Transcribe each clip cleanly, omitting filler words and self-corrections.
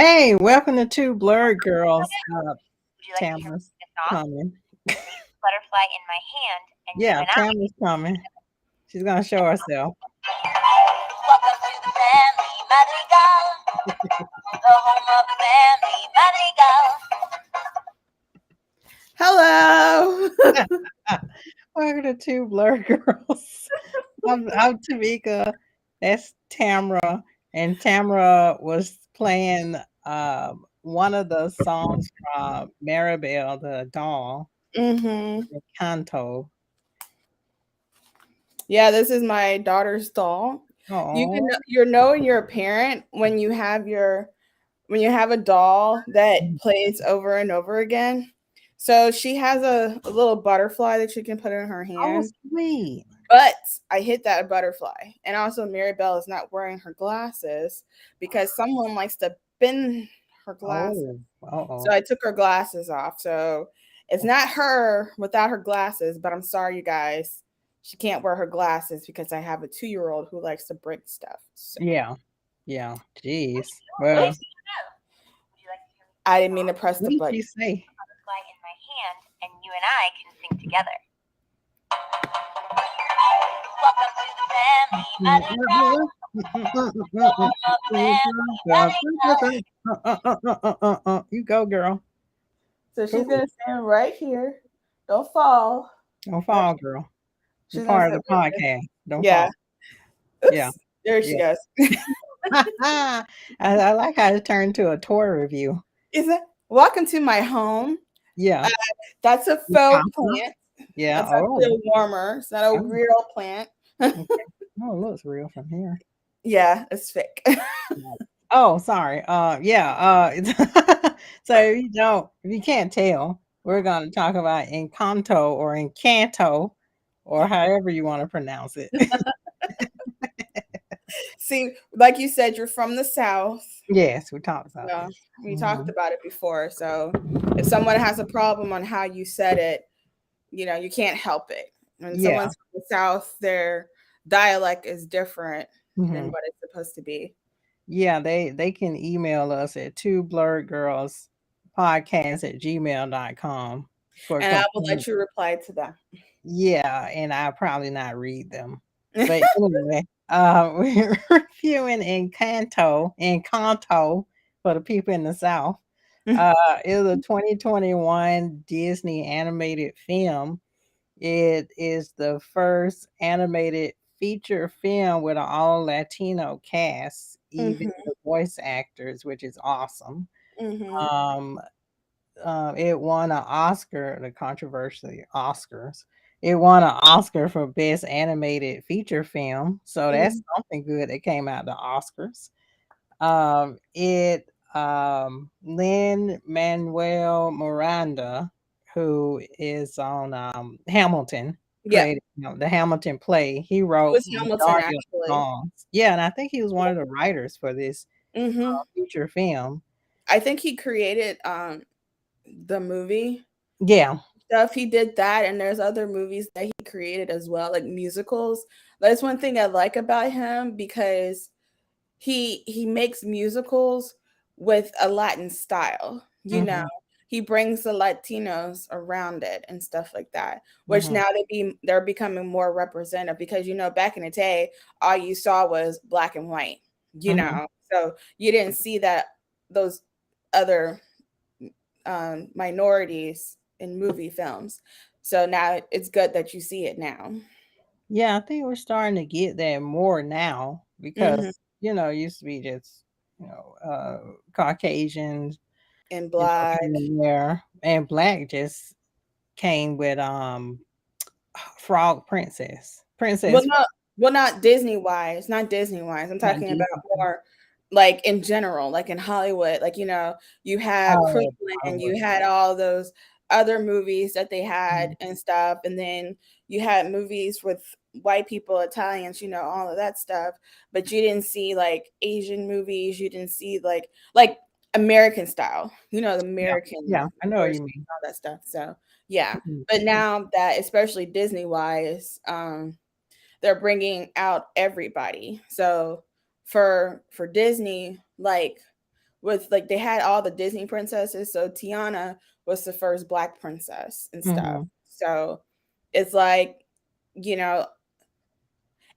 Hey, welcome to Two Blurred Girls. Would you like to hear me Tamara's sing a song? coming. Butterfly in my hand, and you Yeah, and I. Tamara's coming. She's gonna show herself. Welcome to the family, Madrigal. The home of the family, Madrigal. Hello. Welcome to Two Blurred Girls. I'm Tameka. That's Tamara, and Tamara was playing one of the songs from Maribel the doll, Mm-hmm. Encanto. Yeah, this is my daughter's doll. Oh, You're knowing you're a parent when you have a doll that plays over and over again. So she has a little butterfly that she can put in her oh, hand. sweet. But I hit that butterfly. And also Maribel is not wearing her glasses because someone likes to bend her glasses. Oh, uh-oh. So I took her glasses off. So it's not her without her glasses, but I'm sorry, you guys. She can't wear her glasses because I have a 2-year-old who likes to break stuff. So Yeah, yeah. Jeez. Would Well, you like to hear me I didn't mean to press what the did button. she say? butterfly in my hand, and you and I can sing together? Welcome to the family, Madrigal. The home of the family, Madrigal. You go, girl. So she's Cool. gonna stand right here. Don't fall. Don't Nope. fall, girl. You're She's gonna part of sit the right there. podcast. Don't Yeah. fall. Yeah, Oops. There she yeah. goes. I like how it turned to a toy review. Is it? Welcome to my home. Yeah. That's a You faux pop. plant. Yeah. That's Oh. actually a warmer. It's not a Oh, real plant. okay. Oh, it looks real from here. Yeah, it's fake. Oh, sorry. Yeah. So if you can't tell, we're going to talk about Encanto or Encanto, or however you want to pronounce it. See, like you said, you're from the South. Yes, we talked about Yeah, this. we talked Mhm. about it before. So if someone has a problem on how you said it, you can't help it. When Yeah. someone's from the South, their dialect is different than Mhm. what it's supposed to be. Yeah, they can email us at two blurred girls podcast at gmail.com for And I will complete. let you reply to them. Yeah, and I'll probably not read them. But anyway, we're reviewing Encanto for the people in the South. It was a 2021 Disney animated film. It is the first animated feature film with an all Latino cast, even Hmm. the voice actors, which is awesome. Hmm. Um, it won an Oscar, the controversial Oscars. It won an Oscar for Best Animated Feature Film, so that's something good that came out of the Oscars. It Lin Manuel Miranda, who is on Hamilton, Yeah, created the Hamilton play. He it wrote was Hamilton majority of the actually. songs. Yeah, and I think he was one of the writers for this Hmm. feature film. I think he created the movie Yeah. stuff. He did that, and there's other movies that he created as well, like musicals. That's one thing I like about him because he makes musicals with a Latin style. Mhm. He brings the Latinos around it and stuff like that. Which Mhm. now they're becoming more representative because back in the day, all you saw was black and white. Mhm. So you didn't see that those other minorities in movie films. So now it's good that you see it now. Yeah, I think we're starting to get that more now Hmm. because it used to be just Caucasians, And black. here and there, and black just came with Frog Well, Princess Frog, not Disney wise, not Disney wise. I'm not talking about Disney. more like in general, like in Hollywood. Like you had Oh, Crooklyn, Hollywood. you had all those other movies that they had Mhm. and stuff, and then you had movies with white people, Italians, all of that stuff. But you didn't see like Asian movies. You didn't see like American style, the Yeah, American yeah, I know what you version, mean. all that stuff. So yeah, Mhm. but now that especially Disney wise, they're bringing out everybody. So for Disney, like with like they had all the Disney princesses, so Tiana was the first black princess and stuff. Mhm. So it's like, you know,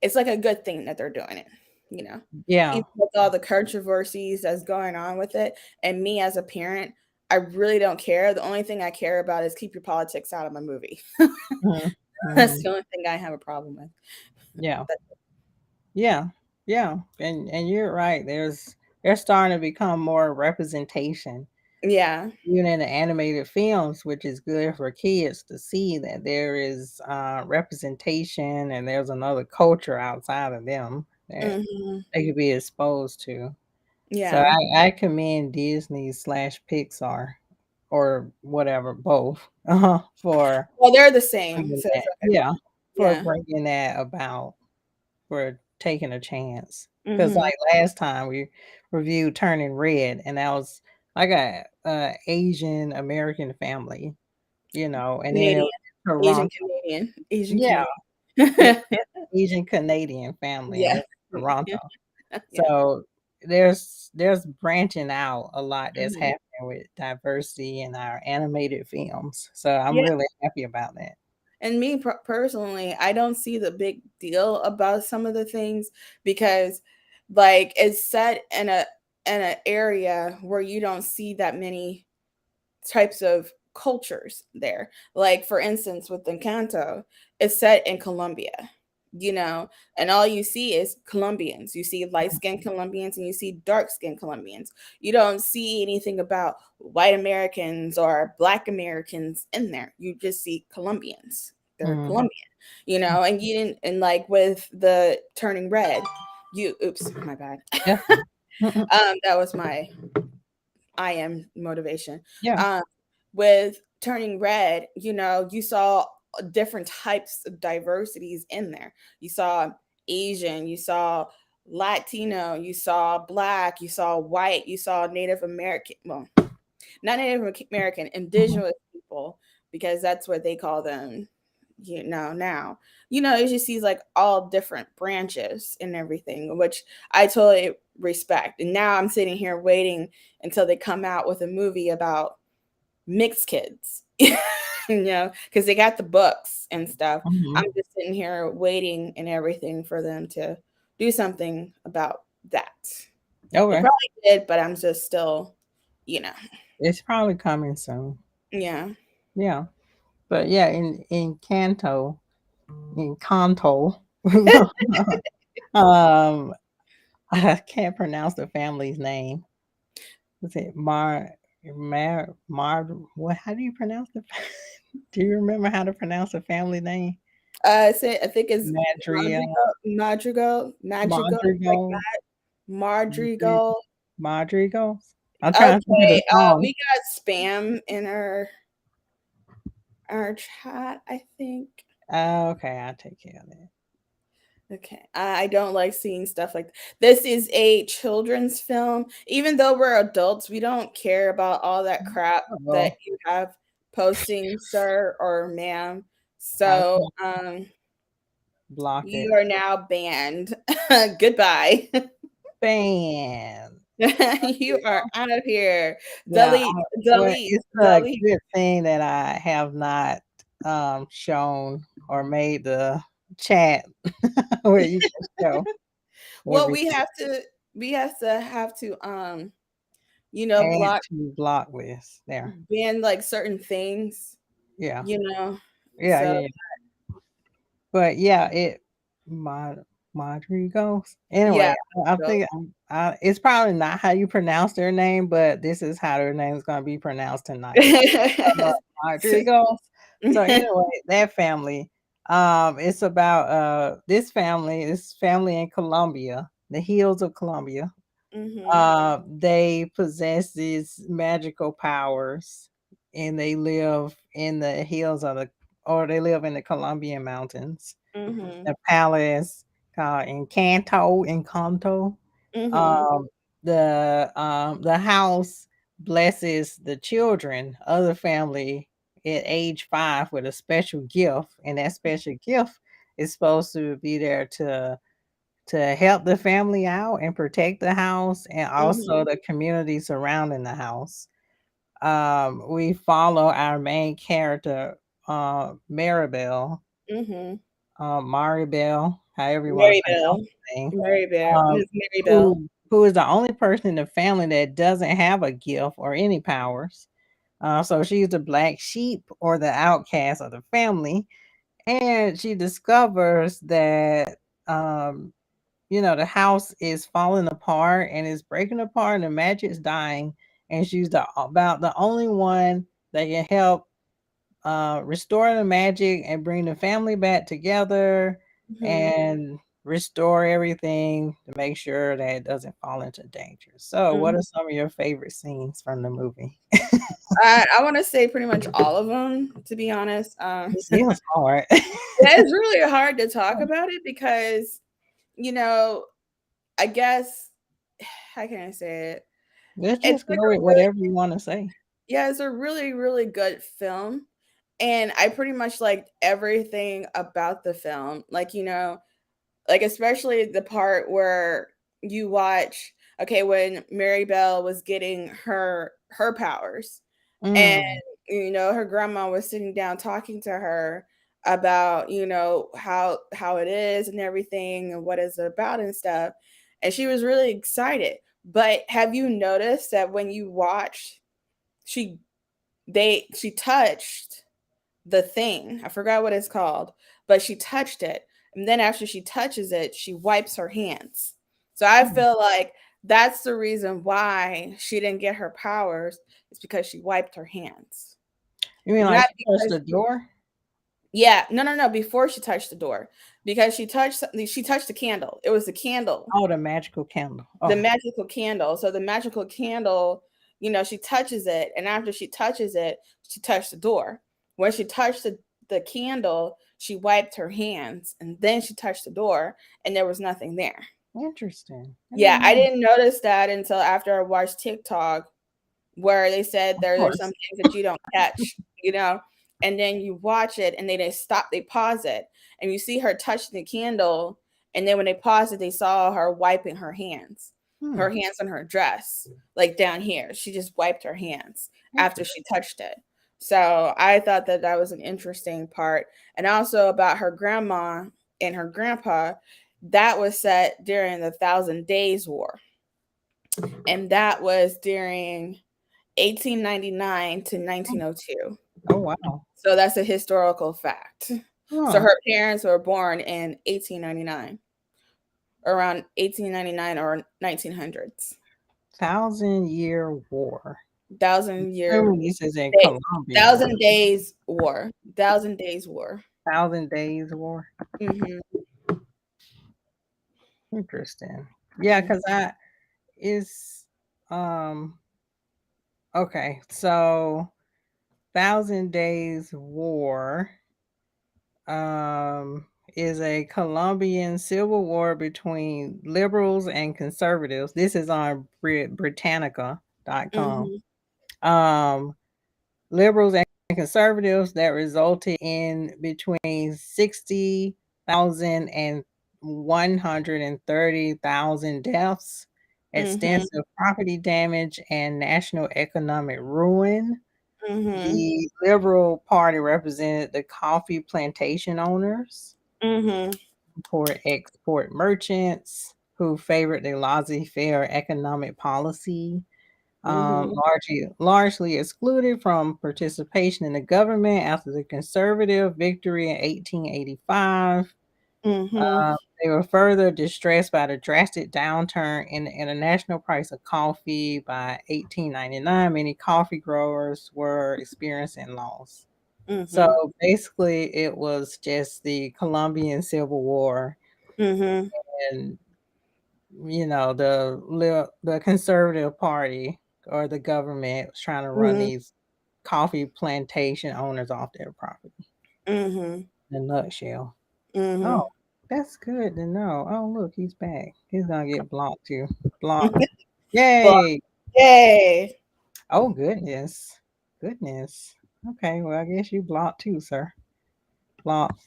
it's like a good thing that they're doing it, you know. Yeah. Even with all the controversies that's going on with it. And me as a parent, I really don't care. The only thing I care about is keep your politics out of my movie. Mhm. That's Mhm. the only thing I have a problem with. Yeah. Yeah. Yeah. And you're right. They're starting to become more representation, Yeah. even in the animated films, which is good for kids to see that there is representation and there's another culture outside of them that Hmm. they could be exposed to. So Yeah. I commend Disney slash Pixar or whatever, both, for Well, they're the same, bringing so it's that. okay. Yeah, for Yeah. bringing that about, for taking a chance. Because Hmm. like last time we reviewed Turning Red, and that was like a Asian American family, and then it Canadian, was Asian Toronto. Canadian, Asian Yeah, yeah, Canadian. Asian Canadian family, and Yeah. it was Toronto. Yeah. So there's branching out a lot that's Hmm. happening with diversity in our animated films. So I'm Yeah. really happy about that. And me personally, I don't see the big deal about some of the things because, like, it's set in an area where you don't see that many types of cultures there. Like, for instance, with Encanto, it's set in Colombia, you know, and all you see is Colombians. You see light skinned Colombians and you see dark skinned Colombians. You don't see anything about white Americans or black Americans in there. You just see Colombians. They're Mhm. Colombian, you know, and you didn't, and like with the Turning Red, oops, my bad. Yeah. Mhm. That was my I am motivation. Yeah. Um, with Turning Red, you know, you saw different types of diversities in there. You saw Asian, you saw Latino, you saw Black, you saw white, you saw Native American. Well, not Native American, Mhm. indigenous people, because that's what they call them. You know, now, you know, it just sees like all different branches and everything, which I totally respect. And now I'm sitting here waiting until they come out with a movie about mixed kids, you know, because they got the books and stuff. I'm Mhm. just sitting here waiting and everything for them to do something about that. They Okay. probably did, but I'm just still, you know, It's probably coming soon. yeah. Yeah. But yeah, in Canto, um, I can't pronounce the family's name. Is it what, how do you pronounce the do you remember how to pronounce the family name? I think it's Madria Madrigal, like Madrigal that. Madri Madrigal. Madrigals? I'm trying to think of the Okay, song. we got spam in our chat, I think. Okay, I'll take care of that. Okay, I don't like seeing stuff like this. Is a children's film. Even though we're adults, we don't care about all that crap that Oh, you have posting, sir or ma'am. I'll So, block it. you are now banned. Goodbye. Ban. You are out of here. Yeah, Delete, well, delete, it's a delete. good thing that I have not, shown or made the chat where you can show Well, everything. we have to you know, Add block to block list there. ban like certain things, Yeah. you know. Yeah, So yeah, yeah. But yeah, Mod Modrigos. yeah. Anyway, I think it's probably not how you pronounce their name, but this is how their name is gonna be pronounced tonight. Rodriguez. So anyway, that family, it's about this family in Colombia, the hills of Colombia. Mhm. They possess these magical powers, and they live in the hills or they live in the Colombian mountains. Mhm. The palace called Encanto. Mhm. Um, the house blesses the children of the family at age 5 with a special gift, and that special gift is supposed to be there to help the family out and protect the house and also Mhm. the community surrounding the house. We follow our main character, Maribel, Mhm. Maribel, however you want to Mary pronounce Bell. the name, Mary Bell. um, Miss Mary Bell. who is the only person in the family that doesn't have a gift or any powers. So she's the black sheep or the outcast of the family, and she discovers that um, the house is falling apart and is breaking apart, and the magic's dying, and she's about the only one that can help restore the magic and bring the family back together Mhm. and restore everything to make sure that it doesn't fall into danger. So, what Mhm. are some of your favorite scenes from the movie? I want to say pretty much all of them, to be honest. This is hard. Yeah, it's really hard to talk about it because, you know, I guess how can I say it? Let's It's just like go a with really whatever you want to say. yeah, it's a really, really good film. And I pretty much liked everything about the film. Like, like especially the part where you watch, okay, when Mary Bell was getting her powers, and Mm, her grandma was sitting down talking to her about how it is and everything and what it's about and stuff, and she was really excited. But have you noticed that when you watch, she she touched the thing, I forgot what it's called, but she touched it, and then after she touches it she wipes her hands. So I mm. feel like that's the reason why she didn't get her powers, is because she wiped her hands. You mean like Not she touched because the door? yeah, no, no, no, before she touched the door. Because she touched the candle. It was the candle, Oh, the magical candle. the Oh, magical candle. So the magical candle, she touches it, and after she touches it, she touched the door. When she touched the candle, she wiped her hands, and then she touched the door, and there was nothing there. interesting. I Yeah, didn't I know. didn't notice that until after I watched TikTok, where they said Of there's some course. things that you don't catch. And then you watch it and they stop, they pause it, and you see her touching the candle, and then when they pause it, they saw her wiping Hmm. her hands on her dress, like down here. She just wiped her hands after Interesting. she touched it. So I thought that that was an interesting part. And also about her grandma and her grandpa, that was set during the Thousand Days War, and that was during 1899 to Oh, 1902. oh, wow. So that's a historical fact. So Huh. her parents were born in 1899, around 1899 or 1900s. 1,000-year war. 1,000 year Assuming this is in day, Colombia. 1,000 days war, 1,000 days war. 1,000 days war. Hmm. Interesting. Yeah, because I is um okay, so 1,000 Days War um is a Colombian civil war between liberals and conservatives. This is on Britannica.com. Hmm. Um Liberals and conservatives that resulted in between 60,000 and 130,000 deaths, Hmm. extensive property damage, and national economic ruin. Hmm. The Liberal Party represented the coffee plantation owners, Hmm. import export merchants who favored the laissez-faire economic policy, Hmm. largely excluded from participation in the government after the conservative victory in 1885. Hmm. They were further distressed by the drastic downturn in the international price of coffee. By 1899, many coffee growers were experiencing loss. So Hmm. basically, it was just the Colombian Civil War, Hmm. and the conservative party or the government was trying to run Hmm. these coffee plantation owners off their property. Hmm. In a nutshell. Oh, Hmm. that's good to know. Oh, look, he's back. He's gonna get blocked too. Blocked. But Yay. yay. Oh, goodness. Goodness. Okay, well, I guess you blocked too, sir. Flop.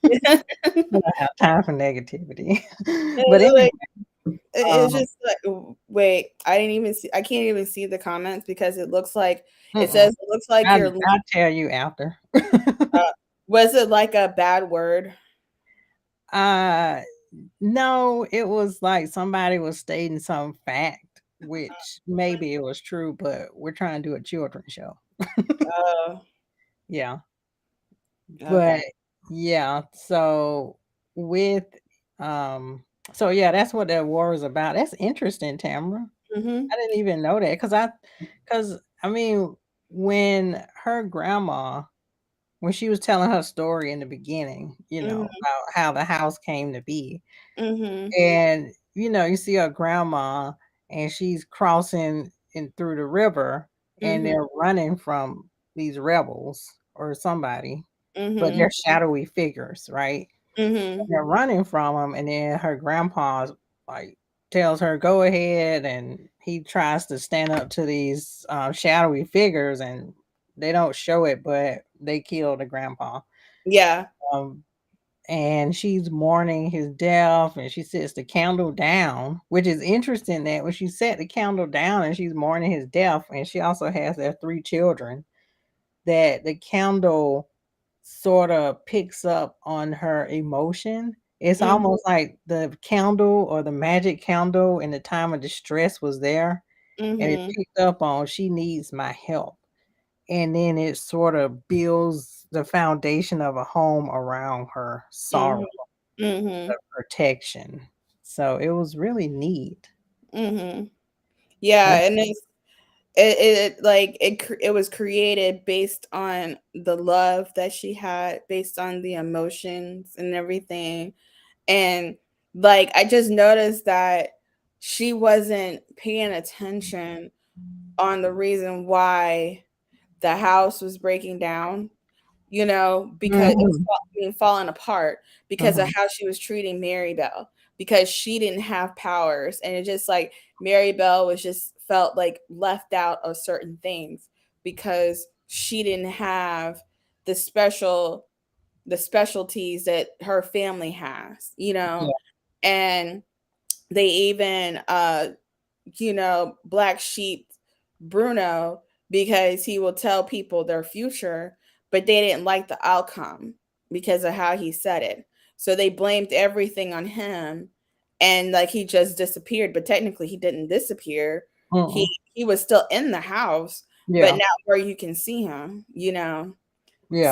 I don't have time for negativity. But It's anyway, like it's um, just like wait, I didn't even see. I can't even see the comments because it looks like it mm-mm. says it looks like you're. I'll tell you after. Uh, was it like a bad word? uh, no, it was like somebody was stating some fact, which maybe it was true, but we're trying to do a children's show. Oh, Yeah. But okay. yeah, so with um so yeah, that's what that war is about. That's interesting, Tamara. Mhm. I didn't even know that because I mean, when her grandma when she was telling her story in the beginning, Mhm. about how the house came to be, Mhm. and you see her grandma and she's crossing in through the river and Mhm. they're running from these rebels or somebody, but they're Mhm. shadowy figures, right? Mhm. They're running from them, and then her grandpa like tells her go ahead, and he tries to stand up to these shadowy figures, and they don't show it, but they kill the grandpa. Yeah. Um, and she's mourning his death, and she sets the candle down, which is interesting that when she set the candle down and she's mourning his death, and she also has their three children, that the candle sort of picks up on her emotion. It's Mhm. almost like the candle or the magic candle in the time of distress was there, and it Mhm. picked up on she needs my help. And then it sort of builds the foundation of a home around her sorrow, Mhm. Mhm. the protection. So it was really neat. Mhm. Yeah, That's and it like it was created based on the love that she had, based on the emotions and everything. And like I just noticed that she wasn't paying attention on the reason why the house was breaking down, because it was mhm, being falling apart because of mhm, how she was treating Mary Bell, because she didn't have powers. And it just like Mary Bell was just felt like left out of certain things because she didn't have the specialties that her family has, yeah, and they even black sheep Bruno because he will tell people their future, but they didn't like the outcome because of how he said it. So they blamed everything on him, and like he just disappeared, but technically he didn't disappear. He mm-mm, he was still in the house, but yeah, not where you can see him. yeah,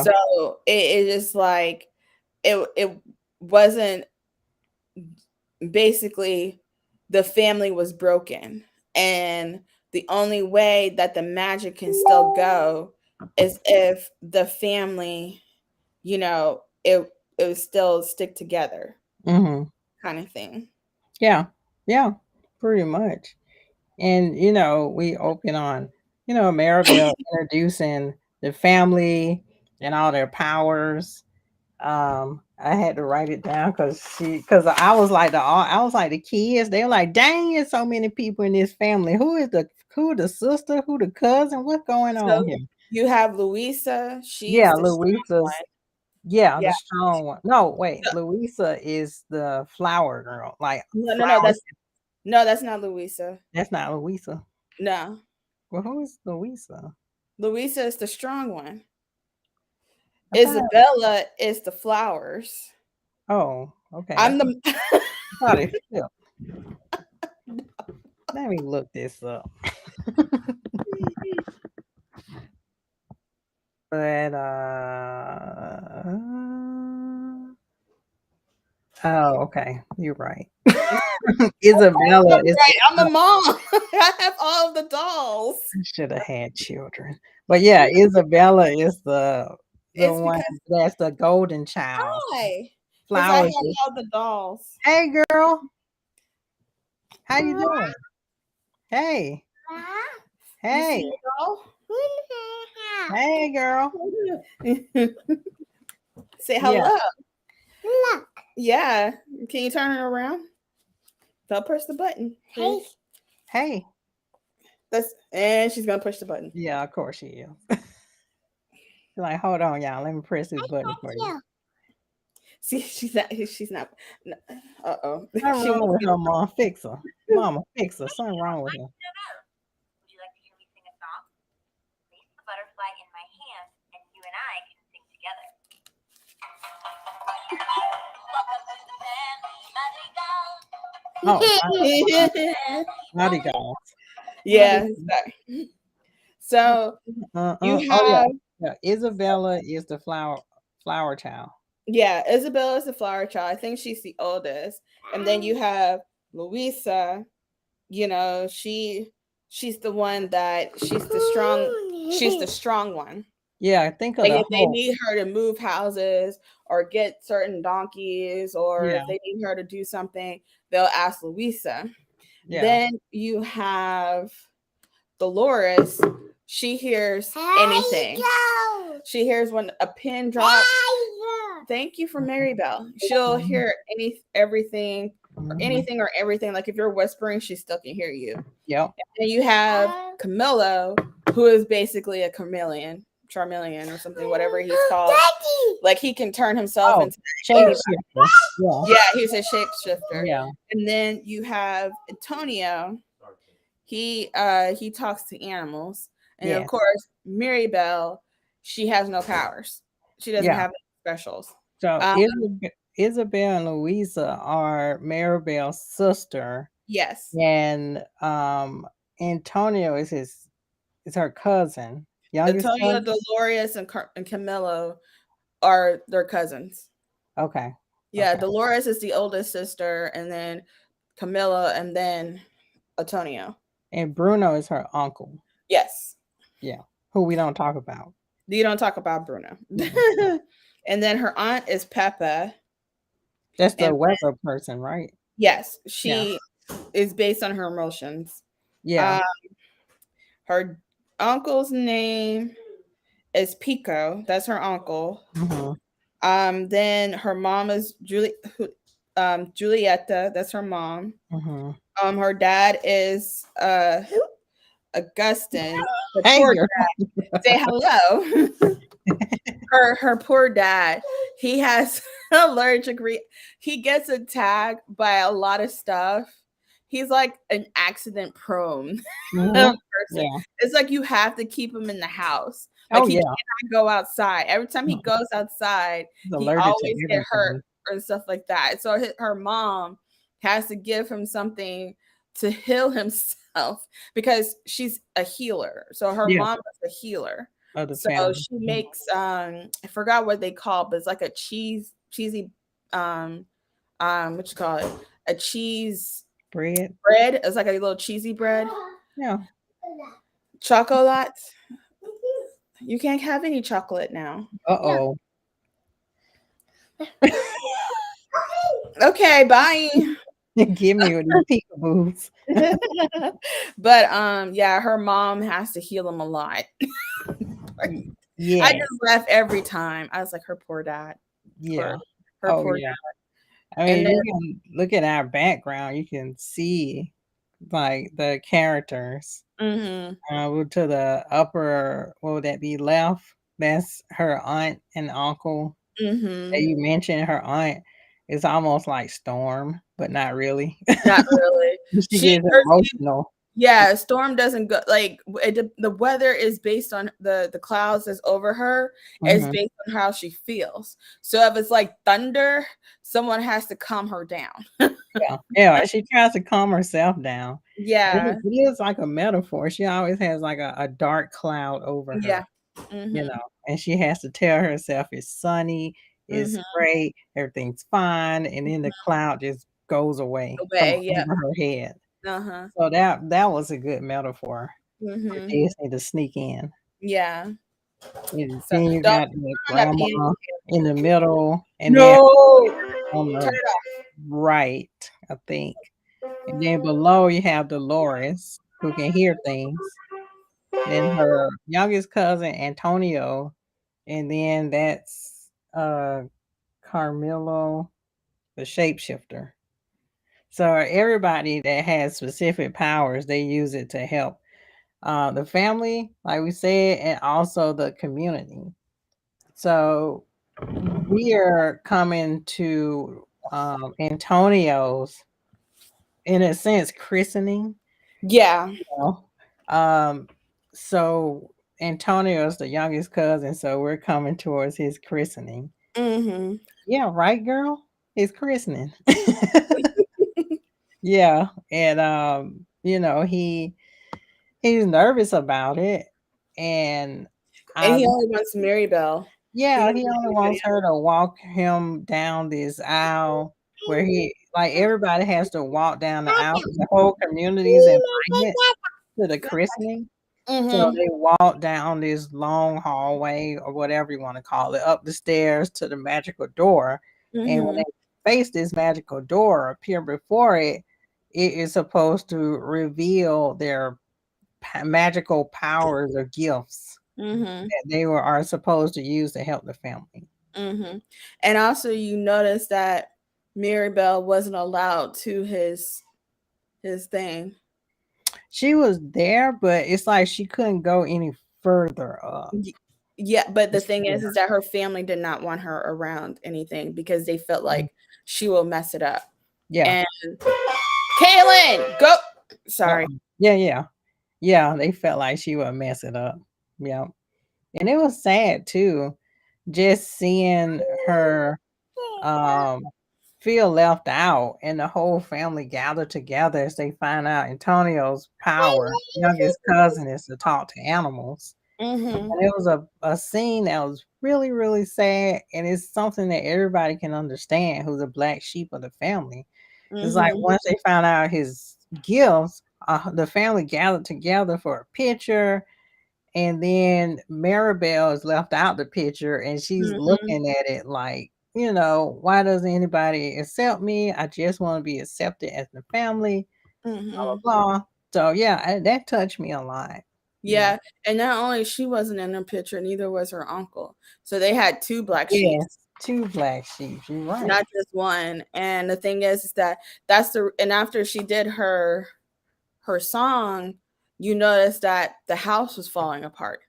So it just like it wasn't, basically the family was broken, and the only way that the magic can still go is if the family, it would still stick together, mhm, kind of thing. yeah, yeah, pretty much. And we open on Maribel introducing the family and all their powers. I had to write it down because I was like the kids. They were like, "Dang, there's so many people in this family. Who the sister? Who the cousin? What's going on So here?" you have Louisa, she's Yeah, the strong Louisa's. one. Yeah, Yeah. the strong one. No, wait, Louisa is the flower girl. Like No, no, no, flowers. that's not Louisa. That's not Louisa. No. Well, who is Louisa? Louisa is the strong one. I thought. Isabella is the flowers. Oh, okay. I'm the I thought it flipped. Let me look this up. But oh, okay. You're right. Isabella is right. I'm the mom. I have all of the dolls. should have had children. But yeah, Isabella is the It's one because that's the golden child. I, because I have Flowers is, all the dolls. hey girl, how you doing? Hey, You hey, see the doll? hey girl. Say Yeah, hello. Yeah. Can you turn it around? Don't press the button. Hey. hey. And she's gonna push the button. Yeah, of course she is. like, hold on, y'all. Let me press this button for you. See, she's not. No, uh-oh. Something She wrong wants with me her, mom. Fix her. Mama, fix her. Something wrong with her. Would you like to hear me sing a song? Place the butterfly in my hand, and you and I can sing together. Welcome to the family, Oh, naughty dolls. Naughty. Yeah. So you Oh yeah. have, Yeah. Isabella is the flower child. yeah, Isabella is the flower child. I think she's the oldest. And then you have Louisa, you know, she's the one that she's the strong one. Yeah, think of Like the if they whole. need her to move houses or get certain donkeys, or Yeah, if they need her to do something, they'll ask Louisa. yeah, Then you have Dolores. She hears anything. She hears when a pin drops. Thank you for Mary Bell. She'll mhm, hear everything, or mhm. anything or everything. Like if you're whispering, she still can hear you. Yep. And you have Camillo, who is basically a Charmeleon or something, whatever he's called. Like he can turn himself Oh, into anybody. shapeshifter. Yeah, Yeah, he's a shapeshifter. yeah, And then you have Antonio. He talks to animals. And of yes, course, Mirabelle, she has no powers. She doesn't yeah. have any specials. So Um, Isabel and Louisa are Maribel's sister, yes. and Antonio is her cousin, youngest Antonio, cousin. Dolores, and Camillo are their cousins. Okay, Yeah, okay, Dolores is the oldest sister, and then Camilla, and then Antonio. and Bruno is her uncle. Yes. Yeah, who we don't talk about. You don't talk about Bruno. Mm-mm. And then her aunt is Peppa. That's the And weather person, right? yes, Yeah, she is based on her emotions. yeah. Uh, her uncle's name is Pico. That's her uncle. Mm-hmm. Then her mom is Julieta. That's her mom. Mm-hmm. Her dad is Augustine. Her Hey, poor girl. dad. Say hello. Her poor dad. He has allergic he gets attacked by a lot of stuff. He's like an accident prone Mm-hmm. person. Yeah. It's like you have to keep him in the house. Like Oh he yeah. cannot go outside. Every time he Mm. goes outside, He's he allergic to always get hurt everything. or stuff like that. So her mom has to give him something to heal himself because she's a healer. So her Yeah, mom is a healer. of the So family. she makes I forgot what they call it, but it's like a cheesy um what you call it? A cheese Bread. bread. It's like a little cheesy bread. Yeah. Chocolate. You can't have any chocolate now. Uh-oh. Okay, bye. Give me with these peekaboos. But yeah, her mom has to heal him a lot. I Yeah. just laugh every time. I was like, her poor dad. Yeah. Her her Oh poor yeah. dad. I And mean, then you can look at our background. You can see like the characters. mhm. To the upper, what would that be? Left. That's her aunt and uncle. That Mhm. you mentioned her aunt is almost like Storm, but not really. Not really. She She gets her emotional. Yeah, Storm doesn't go like the weather is based on the clouds that's over her. It's Mhm. based on how she feels. So if it's like thunder, someone has to calm her down. Yeah, yeah, she tries to calm herself down. Yeah, It is like a metaphor. She always has like a dark cloud over her, yeah. Mhm. and she has to tell herself it's sunny, it's Mhm. great, everything's fine, and then the cloud just goes away from Away. Yeah. over her head. Uh huh. So that was a good metaphor for Mhm. Disney to sneak in. Yeah. And So then you don't got the turn that piano. grandma in the middle, and then No. on Turn the it off. right, I think. And then below you have Dolores, who can hear things. Then her youngest cousin, Antonio, and then that's Carmelo, the shapeshifter. So everybody that has specific powers, they use it to help the family, like we said, and also the community. So we are coming to Antonio's, in a sense, christening. Yeah. You know? Um, so Antonio is the youngest cousin, so we're coming towards his christening. Mm-hmm. Yeah, right, girl. His christening. Yeah, and he's nervous about it, and And I he only wants Mary Bell. He yeah, doesn't he want only anybody wants her to walk him down this aisle where he like everybody has to walk down the aisle. The whole community's invited to the christening. else. So Mm-hmm. they walk down this long hallway or whatever you want to call it, up the stairs to the magical door. And when Mm-hmm. they face this magical door, appear before it, it is supposed to reveal their magical powers or gifts Mm-hmm. that they are supposed to use to help the family. Mm-hmm. And also you notice that Mary Bell wasn't allowed to his thing. She was there, but it's like she couldn't go any further up. Y- Yeah, but The the thing stair. is that her family did not want her around anything because they felt Mhm. like she will mess it up. Yeah. And Kaylin, go. Sorry. Yeah, yeah. Yeah, they felt like she would mess it up. Yeah. And it was sad too, just seeing her um feel left out and the whole family gather together as they find out Antonio's power, youngest cousin, is to talk to animals. Mm-hmm. And it was a scene that was really, really sad. And it's something that everybody can understand who's a black sheep of the family. It's like Mm-hmm. once they found out his gifts, the family gathered together for a picture, and then Maribel is left out the picture and she's Mm-hmm. looking at it like, why doesn't anybody accept me? I just want to be accepted as the family, blah, Mm-hmm. blah, blah. So, yeah, that touched me a lot. Yeah. Yeah, and not only she wasn't in the picture, neither was her uncle. So they had two black sheep, Yes. Two black sheep. You're right. not just one. And the thing is that and after she did her song, you notice that the house was falling apart.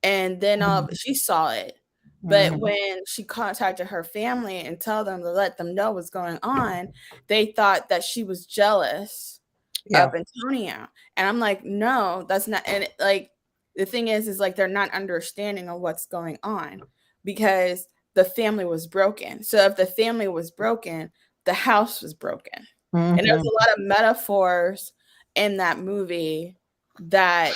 And then Mhm. she saw it. But Mhm. when she contacted her family and tell them to let them know what's going on, they thought that she was jealous Yeah. of Antonio. And I'm like, no, that's not. And like, the thing is like they're not understanding of what's going on because the family was broken. So if the family was broken, the house was broken. And there's Mhm. a lot of metaphors in that movie that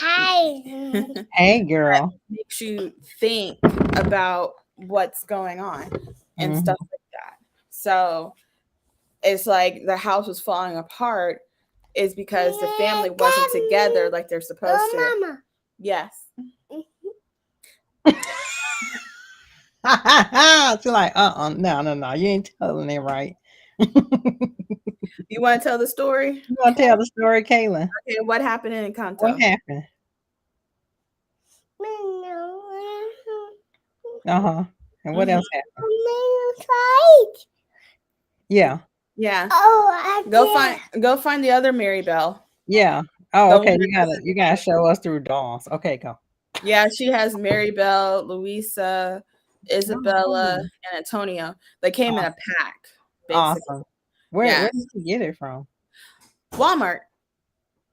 Hey, girl. makes you think about what's going on and Mhm. stuff like that. So it's like the house was falling apart is because the family wasn't together like they're supposed to. Mama. Yes. She's like, no, no, no, you ain't telling it right. You want to tell the story? You want to tell the story, Kaylin? Okay, what happened in What Encanto? happened? Uh-huh. And what else happened? Yeah. Yeah. Go find the other Mary Bell. Yeah. Oh, The one okay. that You gotta show us through dolls. Okay, go. Yeah, she has Mary Bell, Louisa, Isabella, Oh, and Antonio. They came in a pack, basically. awesome. Where Yeah. did you get it from? Walmart.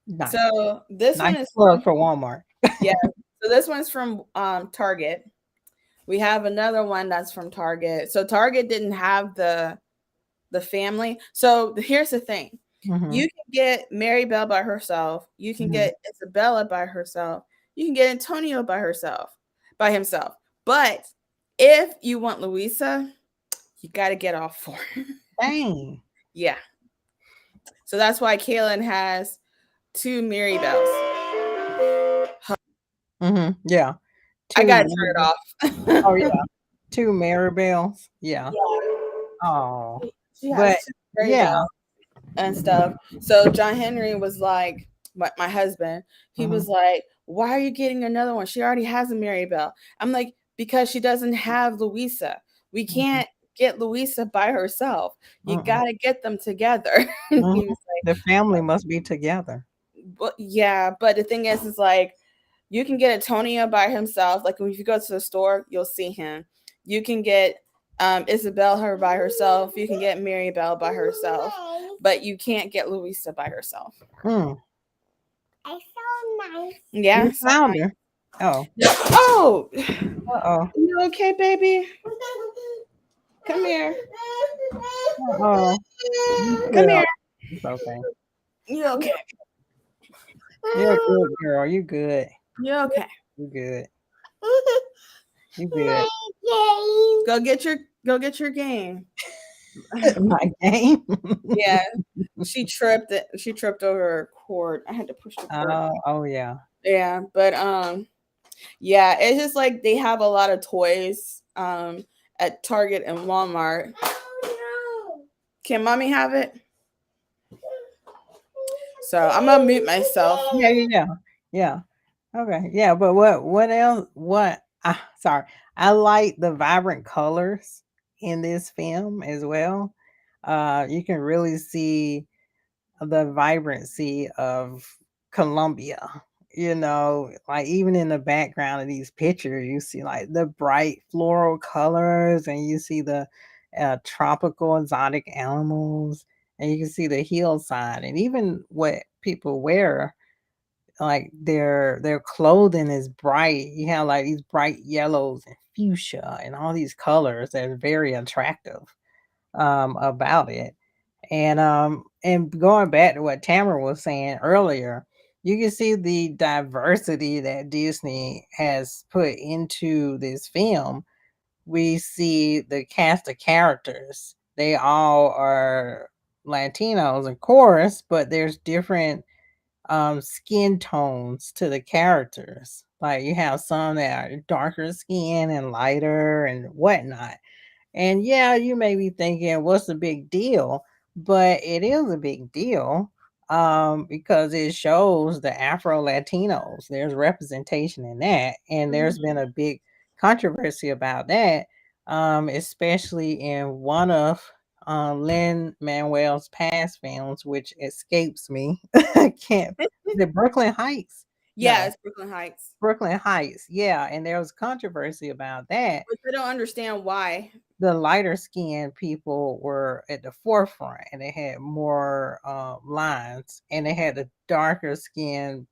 Nice. So this Nice one is plug for Walmart. yeah. So this one's from Target. We have another one that's from Target. So Target didn't have the family. So here's the thing. Mhm. You can get Mary Bell by herself. You can Mhm. get Isabella by herself. You can get Antonio by himself. But if you want Louisa, you got to get all four. Dang. Yeah. So that's why Kaylin has two Mary Bells. Yeah. I Two got to turn it Maribel. off. Oh, yeah. Two Maribels. Yeah. Oh. She has But two Mary yeah. Bells and stuff. So John Henry was like, my husband, he Mhm. was like, why are you getting another one? She already has a Mary Bell. I'm like, because she doesn't have Louisa. We Mhm. can't get Louisa by herself. You Mm-mm. got to get them together. And he Mhm. was The family must be together. like, yeah, but the thing is like, You can get Antonio by himself. Like if you go to the store, you'll see him. You can get Isabel her by herself. You can get Mary Bell by herself, but you can't get Louisa by herself. Mm. I so nice. Yeah. You So found her. Oh. oh, Uh-oh. you okay, baby? Come here. Uh-oh. You Come good. here. It's okay. You okay? You're a good girl. You good. You okay? You good. You good. Go get your game. My game. Yeah, she tripped it. She tripped over her cord. I had to push the cord. Oh yeah. Yeah, but yeah, it's just like they have a lot of toys at Target and Walmart. Can mommy have it? So I'm gonna mute myself. Yeah. Okay. Yeah, but what else sorry. I like the vibrant colors in this film as well. You can really see the vibrancy of Colombia. Like even in the background of these pictures, you see like the bright floral colors, and you see the tropical exotic animals, and you can see the hillside, and even what people wear, like their clothing is bright. You have like these bright yellows and fuchsia and all these colors that are very attractive about it. And going back to what Tamara was saying earlier, you can see the diversity that Disney has put into this film. We see the cast of characters. They all are Latinos, of course, but there's different skin tones to the characters. Like you have some that are darker skin and lighter and whatnot. And yeah, you may be thinking, what's the big deal? But it is a big deal because it shows the Afro Latinos. There's representation in that. And there's been a big controversy about that, especially in one of Lin Manuel's past films, which escapes me. I can't. The Brooklyn Heights. Yeah, No, it's Brooklyn Heights. Brooklyn Heights. Yeah. And there was controversy about that. But I don't understand why. The lighter skinned people were at the forefront, and they had more lines, and they had the darker skinned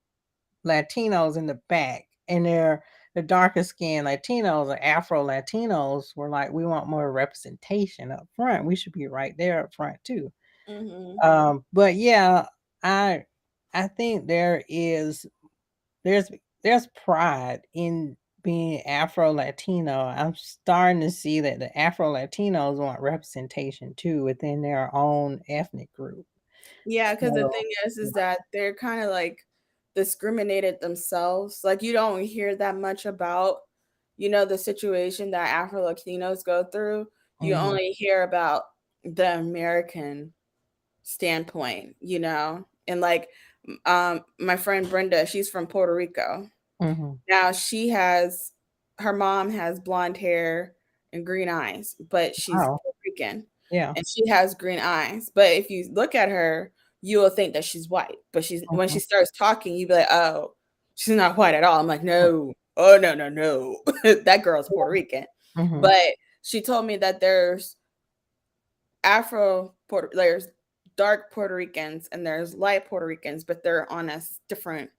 Latinos in the back. And the darker skinned Latinos or Afro Latinos were like, we want more representation up front. We should be right there up front too. But yeah, I I think there's there's pride in being Afro Latino. I'm starting to see that the Afro Latinos want representation too within their own ethnic group. Yeah, because the So, thing is that they're kind of like discriminated themselves. Like you don't hear that much about, the situation that Afro Latinos go through. You mhm, only hear about the American standpoint, and like my friend Brenda, she's from Puerto Rico. mhm. Now her mom has blonde hair and green eyes, but she's Wow. Puerto Rican Yeah. and she has green eyes. But if you look at her, you will think that she's white. But when Mhm, she starts talking, you be like, oh, she's not white at all. I'm like, no, oh no, no, no. That girl's Puerto Rican. mhm, But she told me that there's dark Puerto Ricans and there's light Puerto Ricans, but they're on a different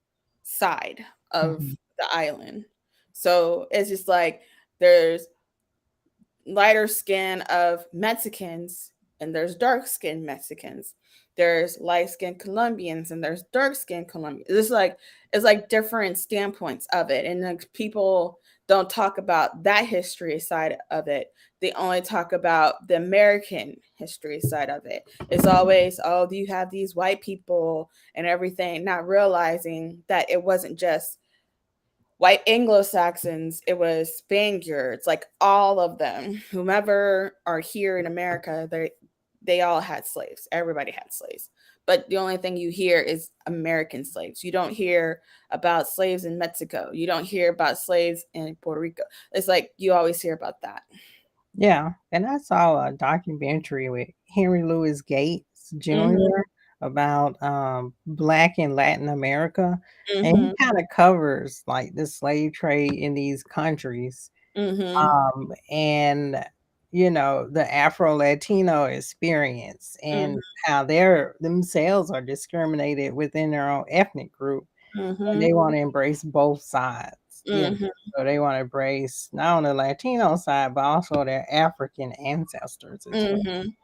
side of mhm, the island. So it's just like there's lighter skin of Mexicans and there's dark skinned Mexicans. There's light skinned Colombians and there's dark skinned Colombians. It's like different standpoints of it. And like people don't talk about that history side of it. They only talk about the American history side of it. It's always, oh, do you have these white people and everything, not realizing that it wasn't just white Anglo-Saxons, it was Spaniards, like all of them, whomever are here in America, they all had slaves. Everybody had slaves. But the only thing you hear is American slaves. You don't hear about slaves in Mexico. You don't hear about slaves in Puerto Rico. It's like you always hear about that. yeah. And I saw a documentary with Henry Louis Gates Hmm. Jr. about Black in Latin America, and he Mhm. kind of covers like the slave trade in these countries, Mhm. and the Afro Latino experience Mhm. and how they're themselves are discriminated within their own ethnic group, and Mhm. they want to embrace both sides. Mhm. So they want to embrace not only the Latino side but also their African ancestors as well. Mhm.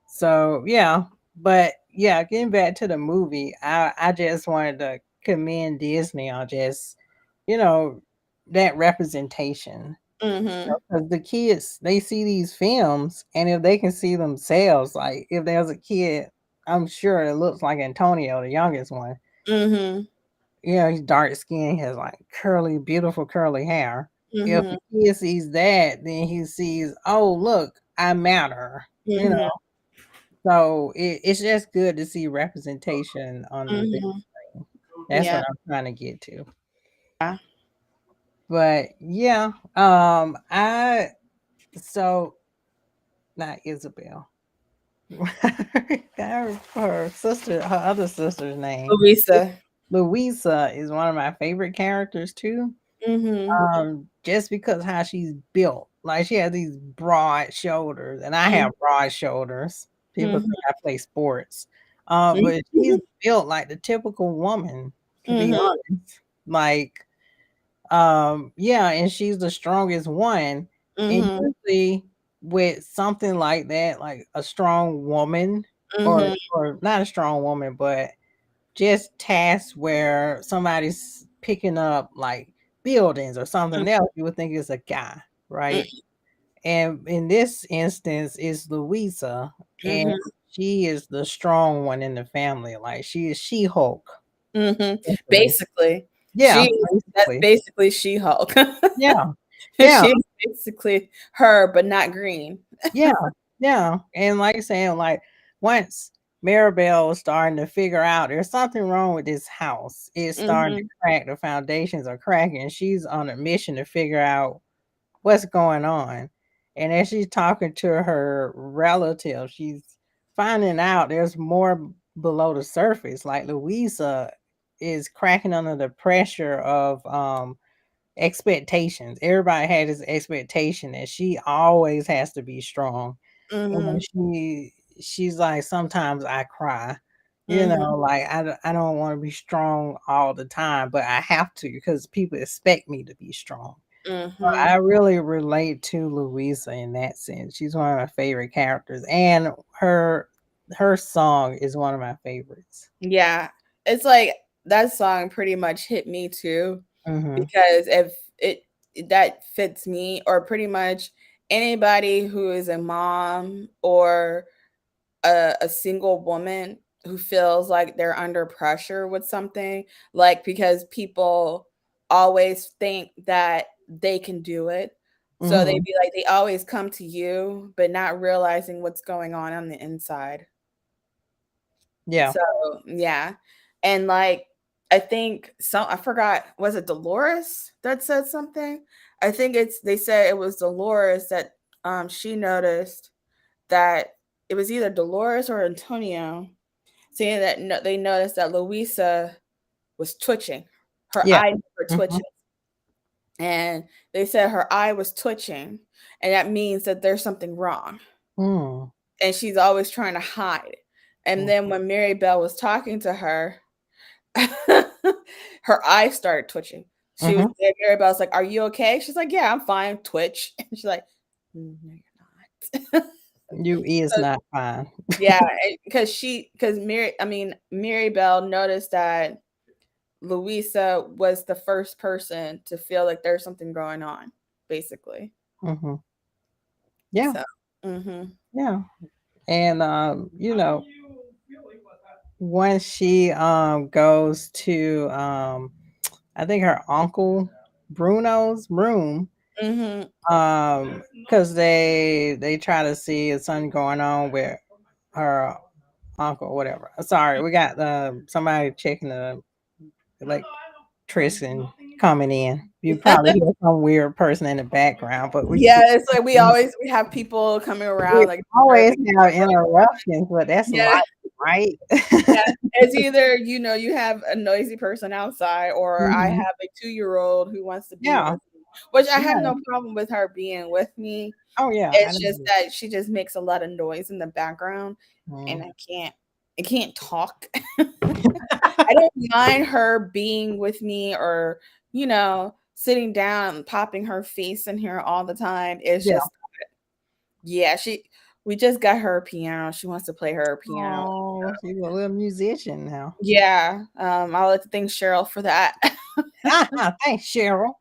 So yeah, but yeah, getting back to the movie, I just wanted to commend Disney on just you know that representation, Mhm. because the kids they see these films, and if they can see themselves, like if there's a kid, I'm sure it looks like Antonio, the youngest one. Mhm. He's dark skinned, he has like curly, beautiful curly hair. If Mhm. the kid sees that, then he sees, oh look, I matter. You know, Mhm. so it's just good to see representation on the big Mhm. screen. That's Yeah. what I'm trying to get to. Yeah. But yeah, I so not Isabel. Her sister, her other sister's name. Louisa. Louisa is one of my favorite characters too. Mhm. Just because how she's built. Like she has these broad shoulders, and I Mhm. have broad shoulders. People Mhm. think I play sports. But she's Mhm. built like the typical woman, to be Mhm. honest. Like, yeah, and she's the strongest one. And Mhm. usually with something like that, like a strong woman, Mhm. or not a strong woman, but just tasks where somebody's picking up like buildings or something else, you would think it's a guy, right? And in this instance, it's Louisa, and Mhm. she is the strong one in the family. Like she is She Hulk, Mhm. essentially. Basically, Yeah, that's basically. basically She-Hulk. Yeah, yeah, She's basically her, but not green. yeah, yeah. And like saying, like once Maribel was starting to figure out there's something wrong with this house, it's starting to Mhm. crack. The foundations are cracking. She's on a mission to figure out what's going on. And as she's talking to her relative, she's finding out there's more below the surface. Like Louisa is cracking under the pressure of expectations. Everybody had this expectation that she always has to be strong. And Mhm. she's like, sometimes I cry. Mhm. Like I don't want to be strong all the time, but I have to because people expect me to be strong. I Mhm. really relate to Louisa in that sense. She's one of my favorite characters, and her song is one of my favorites. Yeah. It's like that song pretty much hit me too, Mhm. because if it that fits me, or pretty much anybody who is a mom or a single woman who feels like they're under pressure with something, like because people always think that they can do it. So they Mhm. be like, they always come to you, but not realizing what's going on the inside. Yeah. So yeah. And like, I think I forgot, was it Dolores that said something? I think they said it was Dolores that she noticed that it was either Dolores or Antonio saying that they noticed that Louisa was twitching. Her Yeah. eye were Mhm. twitching. And they said her eye was twitching. And that means that there's something wrong. Mm. And she's always trying to hide. And Mm. then when Mary Bell was talking to her, her eyes started twitching. Mhm. Mary Bell's like, "Are you okay?" She's like, "Yeah, I'm fine." Twitch. And she's like, "No, you're not." You is So not fine. yeah, because Mary Bell noticed that Louisa was the first person to feel like there's something going on, basically. Mhm. Yeah. So, mhm, Yeah. And when she goes to I think her uncle Bruno's room, mhm, because they try to see if something going on with her uncle or whatever. Sorry, we got somebody checking the electrician coming in. You probably hear some weird person in the background, but yeah, it's like we have people coming we around like always disturbing have our interruptions, but that's yeah, life. right? Yeah, it's either, you have a noisy person outside, or I Mhm. have a 2-year-old who wants to be Yeah, with me, which I have yeah. no problem with her being with me. Oh, yeah, I It's just know. that she just makes a lot of noise in the background, and Mhm. I can't talk. I don't mind her being with me, or, sitting down and popping her face in here all the time. It's Yeah. just, yeah, we just got her a piano. She wants to play her piano. Oh, she's a little musician now. Yeah, I like to thank Cheryl for that. Thanks, Cheryl.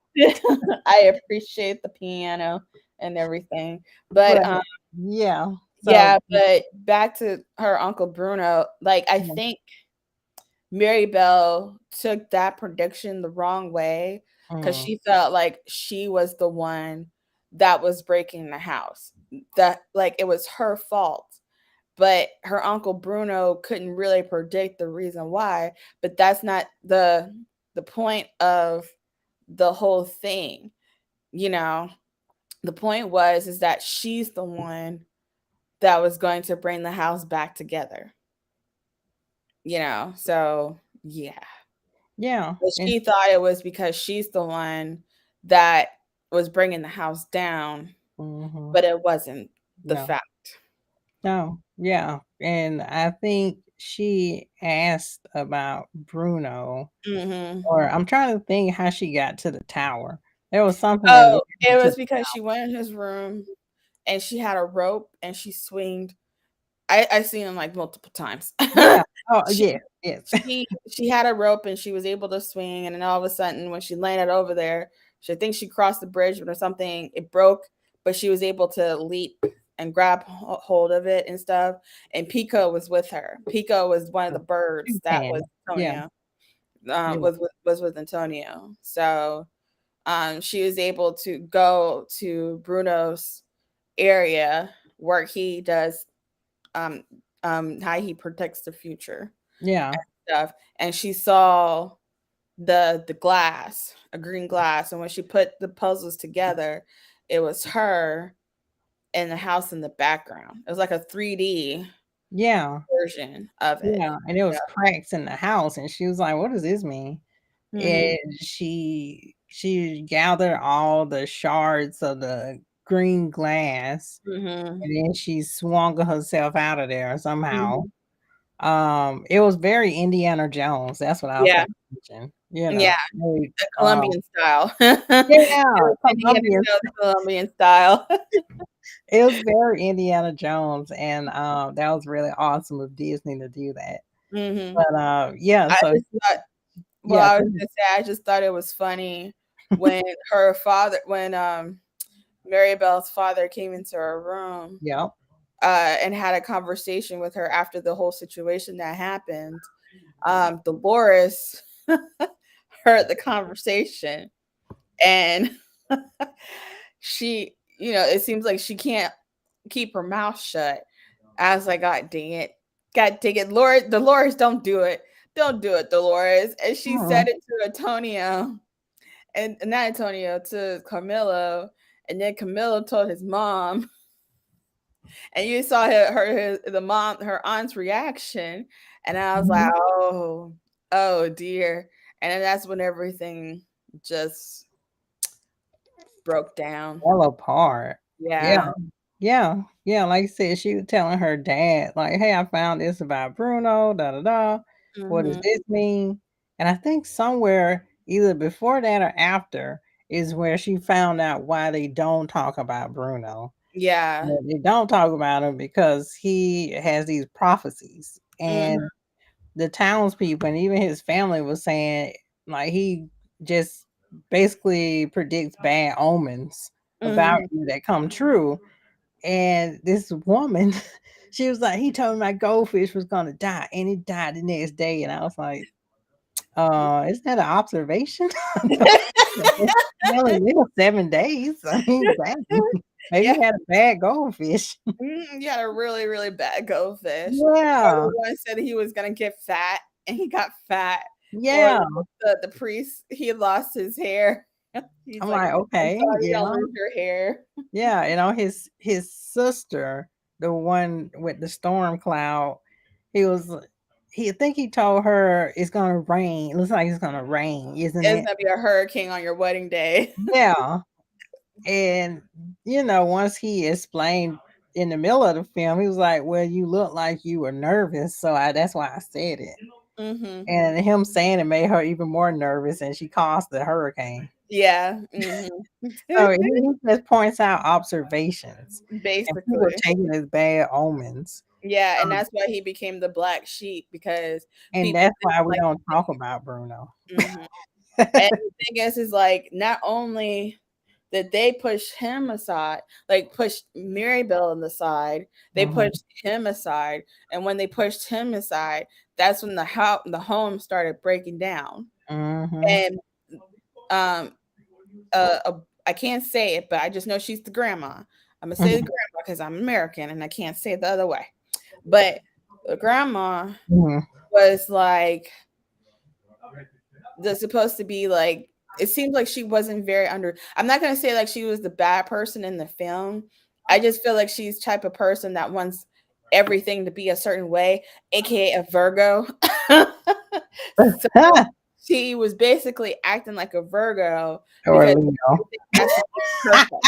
I appreciate the piano and everything. But But yeah, so yeah, but back to her Uncle Bruno, like I mm, think Mary Bell took that prediction the wrong way, because mm, she felt like she was the one that was breaking the house. That, like, it was her fault. But her Uncle Bruno couldn't really predict the reason why. But that's not the point of the whole thing. You know, the point was is that she's the one that was going to bring the house back together. So yeah. yeah, But and she thought it was because she's the one that was bringing the house down, mhm, but it wasn't the yeah, fact. no, yeah, and I think she asked about Bruno, Mhm. or I'm trying to think how she got to the tower. There was something that Oh, led her it to was the because she went in his room and she had a rope and she swinged. I seen him like multiple times. yeah. Oh, She yeah, yes. she had a rope and she was able to swing, and then all of a sudden when she landed over there, she thinks she crossed the bridge or something, it broke, but she was able to leap and grab hold of it and stuff. And Pico was with her. Pico was one of the birds that was Toucan. Yeah, Antonio. yeah, Was with Antonio. So she was able to go to Bruno's area where he does um how he protects the future yeah, stuff, and she saw the glass, a green glass, and when she put the puzzles together, it was her and the house in the background. It was like a 3D yeah, version of it. yeah, and it Yeah. was cracks in the house, and she was like, "What does this mean?" Mhm. And she gathered all the shards of the green glass, Mhm. and then she swung herself out of there somehow. Mhm. It was very Indiana Jones, that's what I was Yeah. thinking, Yeah. very, The Colombian style. It yeah, was Indiana Columbia. Jones Colombian style. It was very Indiana Jones, and, that was really awesome of Disney to do that. Mhm. But, yeah, I so just thought Well, yeah, I was go ahead. gonna say, I just thought it was funny when her father when, Maribel's father came into her room, Yep. and had a conversation with her after the whole situation that happened. Dolores heard the conversation, and it seems like she can't keep her mouth shut. I was like, God dang it. God dang it. Lord, Dolores, don't do it. Don't do it, Dolores. And she said Mhm. it to Antonio, and not Antonio, to Camilo. And then Camilo told his mom, and you saw her aunt's reaction. And I was like, Mhm. oh dear. And then that's when everything just broke down. Fell apart. Yeah. Yeah. Yeah. Yeah, like I said, she was telling her dad, like, "Hey, I found this about Bruno, da, da, da. What does Hmm. this mean?" And I think somewhere, either before that or after, is where she found out why they don't talk about Bruno. Yeah. They don't talk about him because he has these prophecies, Hmm. and the townspeople and even his family was saying, like, he just basically predicts bad omens about Hmm. you that come true. And this woman, she was like, "He told me my goldfish was gonna die, and it died the next day." And I was like, is that an observation?" He only lived 7 days. I mean, dang. Maybe Yeah. he had a bad goldfish. He had a really, really bad goldfish. Or Yeah. the one said he was gonna get fat and he got fat. Or Yeah. the priest, he lost his hair. He's I'm like, like, I'm "Okay, sorry you yeah." don't lose your hair. Yeah, his sister, the one with the storm cloud, he was he think he told her it's gonna rain. It looks like it's gonna rain, isn't It's it? gonna be a hurricane on your wedding day. Yeah. And once he explained in the middle of the film, he was like, "Well, you look like you were nervous, so that's why I said it." Mm-hmm. And him saying it made her even more nervous, and she caused the hurricane. Yeah. Mm-hmm. So he just points out observations, and people Basically. take it as bad omens. Yeah, and Um, that's why he became the black sheep because and people that's didn't why we like don't talk about Bruno. hmm And the thing is like not only did they push him aside, like push Mary Bell on the side, they Hmm. pushed him aside, and when they pushed him aside, that's when the home started breaking down. Hmm. And um, I can't say it, but I just know she's the grandma. I'm gonna say the grandma because I'm American and I can't say it the other way. But the grandma Hmm. was like the supposed to be like it seemed like she wasn't very under I'm not gonna say like she was the bad person in the film. I just feel like she's type of person that wants everything to be a certain way, aka a Virgo. So she was basically acting like a Virgo Or because Leo. everything has to be perfect.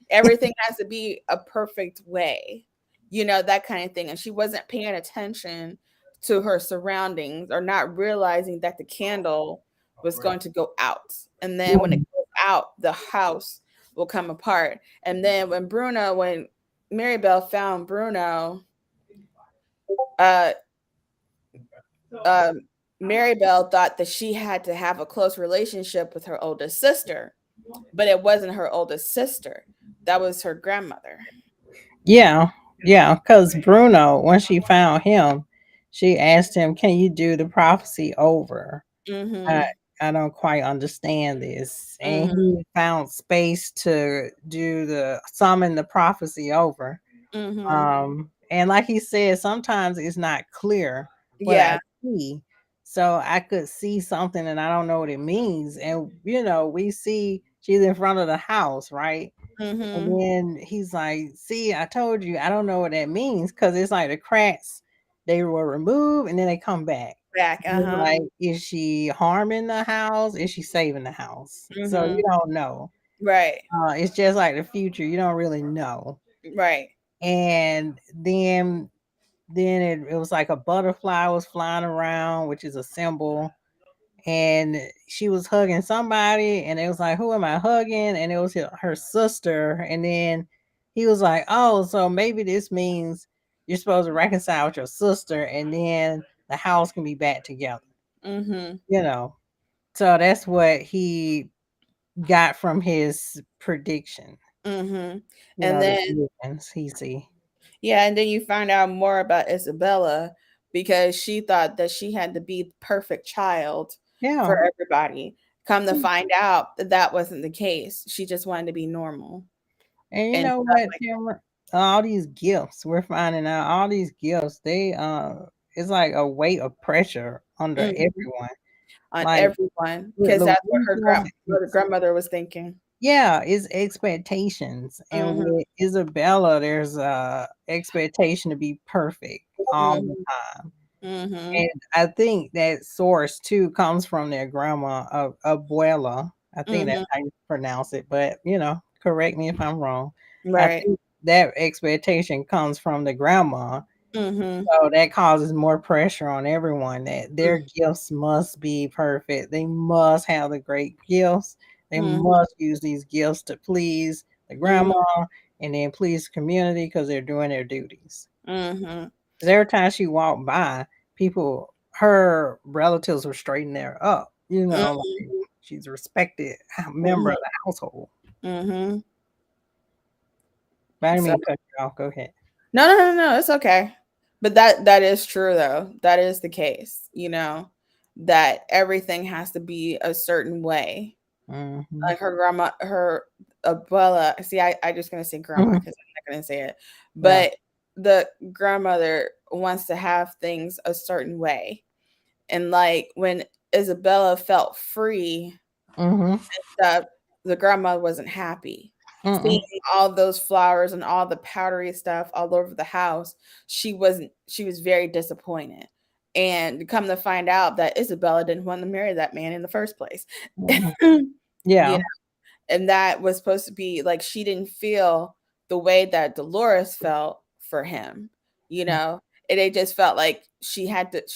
Everything has to be a perfect way, that kind of thing. And she wasn't paying attention to her surroundings or not realizing that the candle was going to go out. And then when it goes out, the house will come apart. And then when Mary Bell found Bruno, uh, um, Mary Bell thought that she had to have a close relationship with her oldest sister, but it wasn't her oldest sister. That was her grandmother. Yeah, yeah, because Bruno, when she found him, she asked him, "Can you do the prophecy over? I, Mhm. I don't quite understand this." And Mhm. he found space to summon the prophecy over. Mhm. And like he said, sometimes it's not clear what I Yeah. see. So I could see something and I don't know what it means. And we see she's in front of the house, right? And Mhm. then he's like, "See, I told you, I don't know what that means because it's like the cracks they were removed and then they come back." Back. It's Uh-huh. like, is she harming the house? Is she saving the house? So you Mhm. don't know. Right. It's just like the future. You don't really know. Right. And then it was like a butterfly was flying around, which is a symbol. And she was hugging somebody, and it was like, "Who am I hugging?" And it was her sister. And then he was like, "Oh, so maybe this means you're supposed to reconcile with your sister, and then the house can be back together." Mhm. You know, so that's what he got from his prediction. Mhm. And then The visions he see. yeah, and then you find out more about Isabella because she thought that she had to be the perfect child Yeah. for everybody. Come to find out that that wasn't the case. She just wanted to be normal And you and know stuff what, like Tamara? All these gifts, we're finding out all these gifts, it's like a weight of pressure under that. everyone. On Like everyone with because that's Louisa, what her grandmother was thinking. yeah, it's expectations. And Mhm, with Isabella, there's a expectation to be perfect all the mhm, time. mhm, And I think that source too comes from their grandma, abuela. I think that's mhm. how you pronounce it, but correct me if I'm wrong. I Right. think that expectation comes from the grandma. Mhm, So that causes more pressure on everyone that mm, their gifts must be perfect. They must have the great gifts. They mhm, must use these gifts to please the mhm, grandma and then please the community because they're doing their duties. mhm, 'Cause every time she walked by, her relatives were straightening her up. mhm, Like she's a respected member mhm, of the household. mhm. But I didn't So mean to cut you off. Go ahead. no, no, no, no, it's okay. But that is true though. That is the case, that everything has to be a certain way. Hmm. Like her grandma, her abuela. See, I just gonna say grandma Hmm. because I'm not gonna say it. Yeah. But the grandmother wants to have things a certain way, and like when Isabella felt free, Hmm. that the grandma wasn't happy. seeing Mm-mm. all those flowers and all the powdery stuff all over the house, she was very disappointed. And come to find out that Isabella didn't want to marry that man in the first place. Mhm. You Yeah. know, and that was supposed to be like she didn't feel the way that Dolores felt for him, you know. And it just felt like she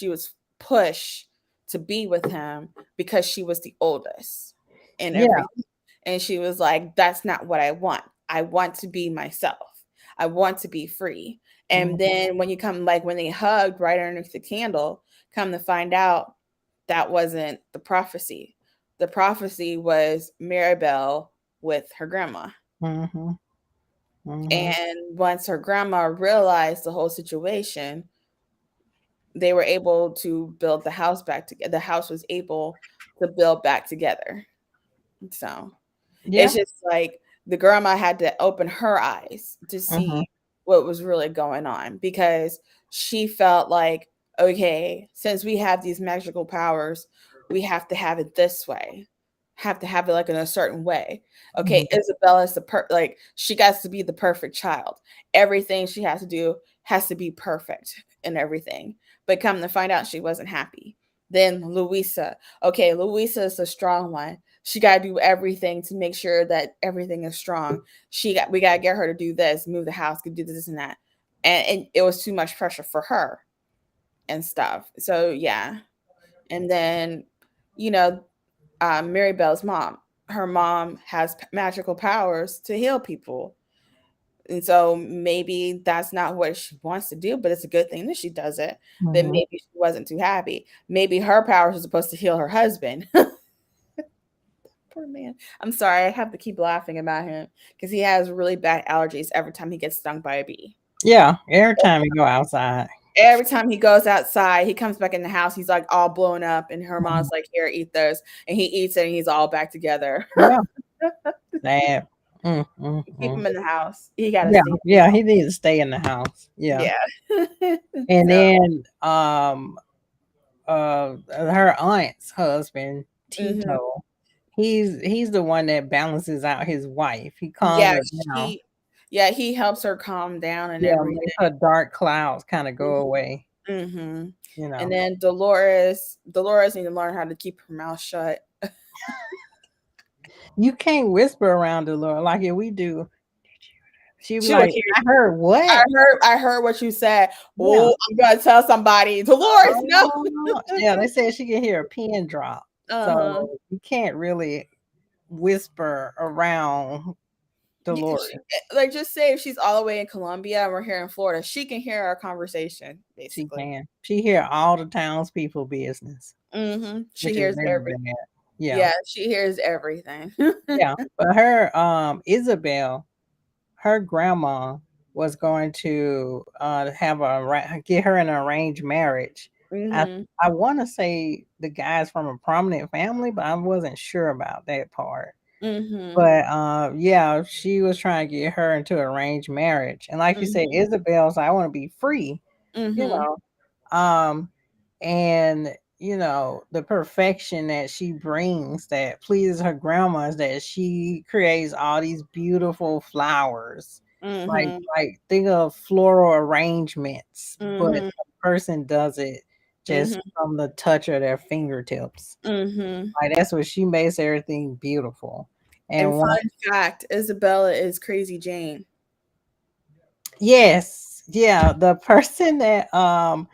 was pushed to be with him because she was the oldest and Yeah. everything. And she was like, that's not what I want. I want to be myself. I want to be free. And Mhm. then when you come, like when they hugged right underneath the candle, come to find out that wasn't the prophecy. The prophecy was Maribel with her grandma. Mhm. Mhm. And once her grandma realized the whole situation, they were able to build the house back together. The house was able to build back together. So it's Yeah. just like the grandma had to open her eyes to Mhm. see what was really going on because she felt like, okay, since we have these magical powers, we have to have it this way. Have to have it like in a certain way. Okay, Mhm. Isabella's like she got to be the perfect child. Everything she has to do has to be perfect and everything. But come to find out she wasn't happy. Then Louisa. Okay, Louisa is the strong one. She got to do everything to make sure that everything is strong. We got to get her to do this, move the house, do this and that. And it was too much pressure for her and stuff. So yeah. And then, you know, Mary Bell's mom. Her mom has magical powers to heal people. And so maybe that's not what she wants to do, but it's a good thing that she does it. But Mhm. maybe she wasn't too happy. Maybe her powers are supposed to heal her husband. Poor man. I'm sorry, I have to keep laughing about him because he has really bad allergies every time he gets stung by a bee. Yeah. Every time you go outside. Every time he goes outside, he comes back in the house, he's like all blown up, and her Mhm. mom's like, "Here, eat this," and he eats it, and he's all back together. Yeah. Sad. Keep Mm. him in the house. He got to Yeah. stay in Yeah. He needs to stay in the house. Yeah. the house. Yeah. And So, then her aunt's husband, mhm. Tito, he's the one that balances out his wife. He calms Yeah, her down. he helps her calm down and Yeah, everything. makes her dark clouds kind of go away, Mm-hmm. you And know. then Dolores need to learn how to keep her mouth shut. You can't whisper around the Lord like if we do. She be She will like, hear. I heard I what? heard. I heard what you said. Yeah. Oh, I'm gonna tell somebody. Dolores, no. Oh, yeah, they said she can hear a pin drop. Uh huh. So you can't really whisper around Dolores. Like, just say if she's all the way in Colombia and we're here in Florida, she can hear our conversation. She Basically. can. She hear all the townspeople business, She which is hears very every. bad. Yeah. Yeah, she hears everything. Yeah. But her Isabel, her grandma was going to have get her an arranged marriage. I Mhm. I want to say the guy's from a prominent family, but I wasn't sure about that part. Mhm. But yeah, she was trying to get her into arranged marriage, and like you said, Mhm. Isabel's I want to be free, you Mhm. know, um, and the perfection that she brings that pleases her grandma is that she creates all these beautiful flowers, like Mhm. think of floral arrangements, but the Mhm. person does it just Mhm. from the touch of their fingertips. Mhm. Like that's what she makes everything beautiful. And And one, fun fact, Isabella is Crazy Jane. yes, yeah, the person that on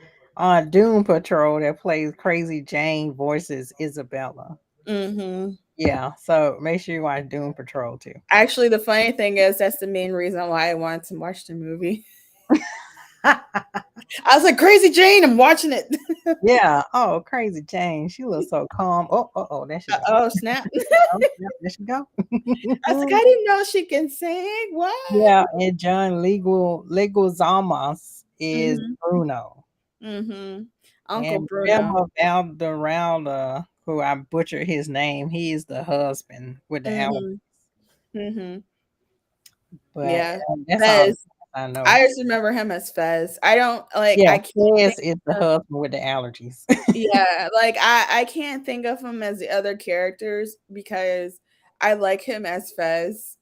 Doom Patrol that plays Crazy Jane voices Isabella. Mhm. Yeah, so make sure you watch Doom Patrol too. Actually, the funny thing is that's the main reason why I wanted to watch the movie. I was like, Crazy Jane, I'm watching it. Yeah. Oh, Crazy Jane. She looks so calm. Oh, there she go. Oh, snap. Oh, yep, there she go. I was like, I didn't know she can sing. What? Yeah, and John Leguizamas is Mhm. Bruno. Mhm. Uncle And Bruno. Velma Valderrama, who I butchered his name, he is the husband with the allergies. Mhm. Mhm. But Yeah. that's all Fez. I know. I just remember him as Fez. I don't like Yeah, I can't think Fez is the of husband with the allergies. yeah, like I can't think of him as the other characters because I like him as Fez.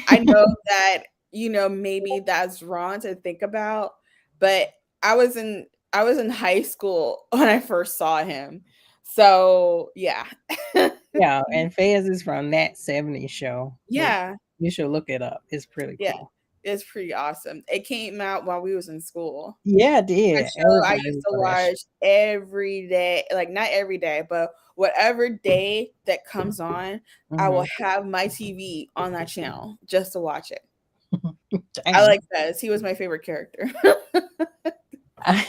I know that, maybe that's wrong to think about, but I was in I was in high school when I first saw him. So, yeah. Yeah, and Fez is from that '70s show, which Yeah. you should look it up. It's pretty Yeah. cool. It's pretty awesome. It came out while we was in school. Yeah, it A did. show I Everybody used to love that show. watch every day, like, not every day, but whatever day that comes on, I will Mhm. have my TV on that channel just to watch it. I Dang. like Fez. He was my favorite character. I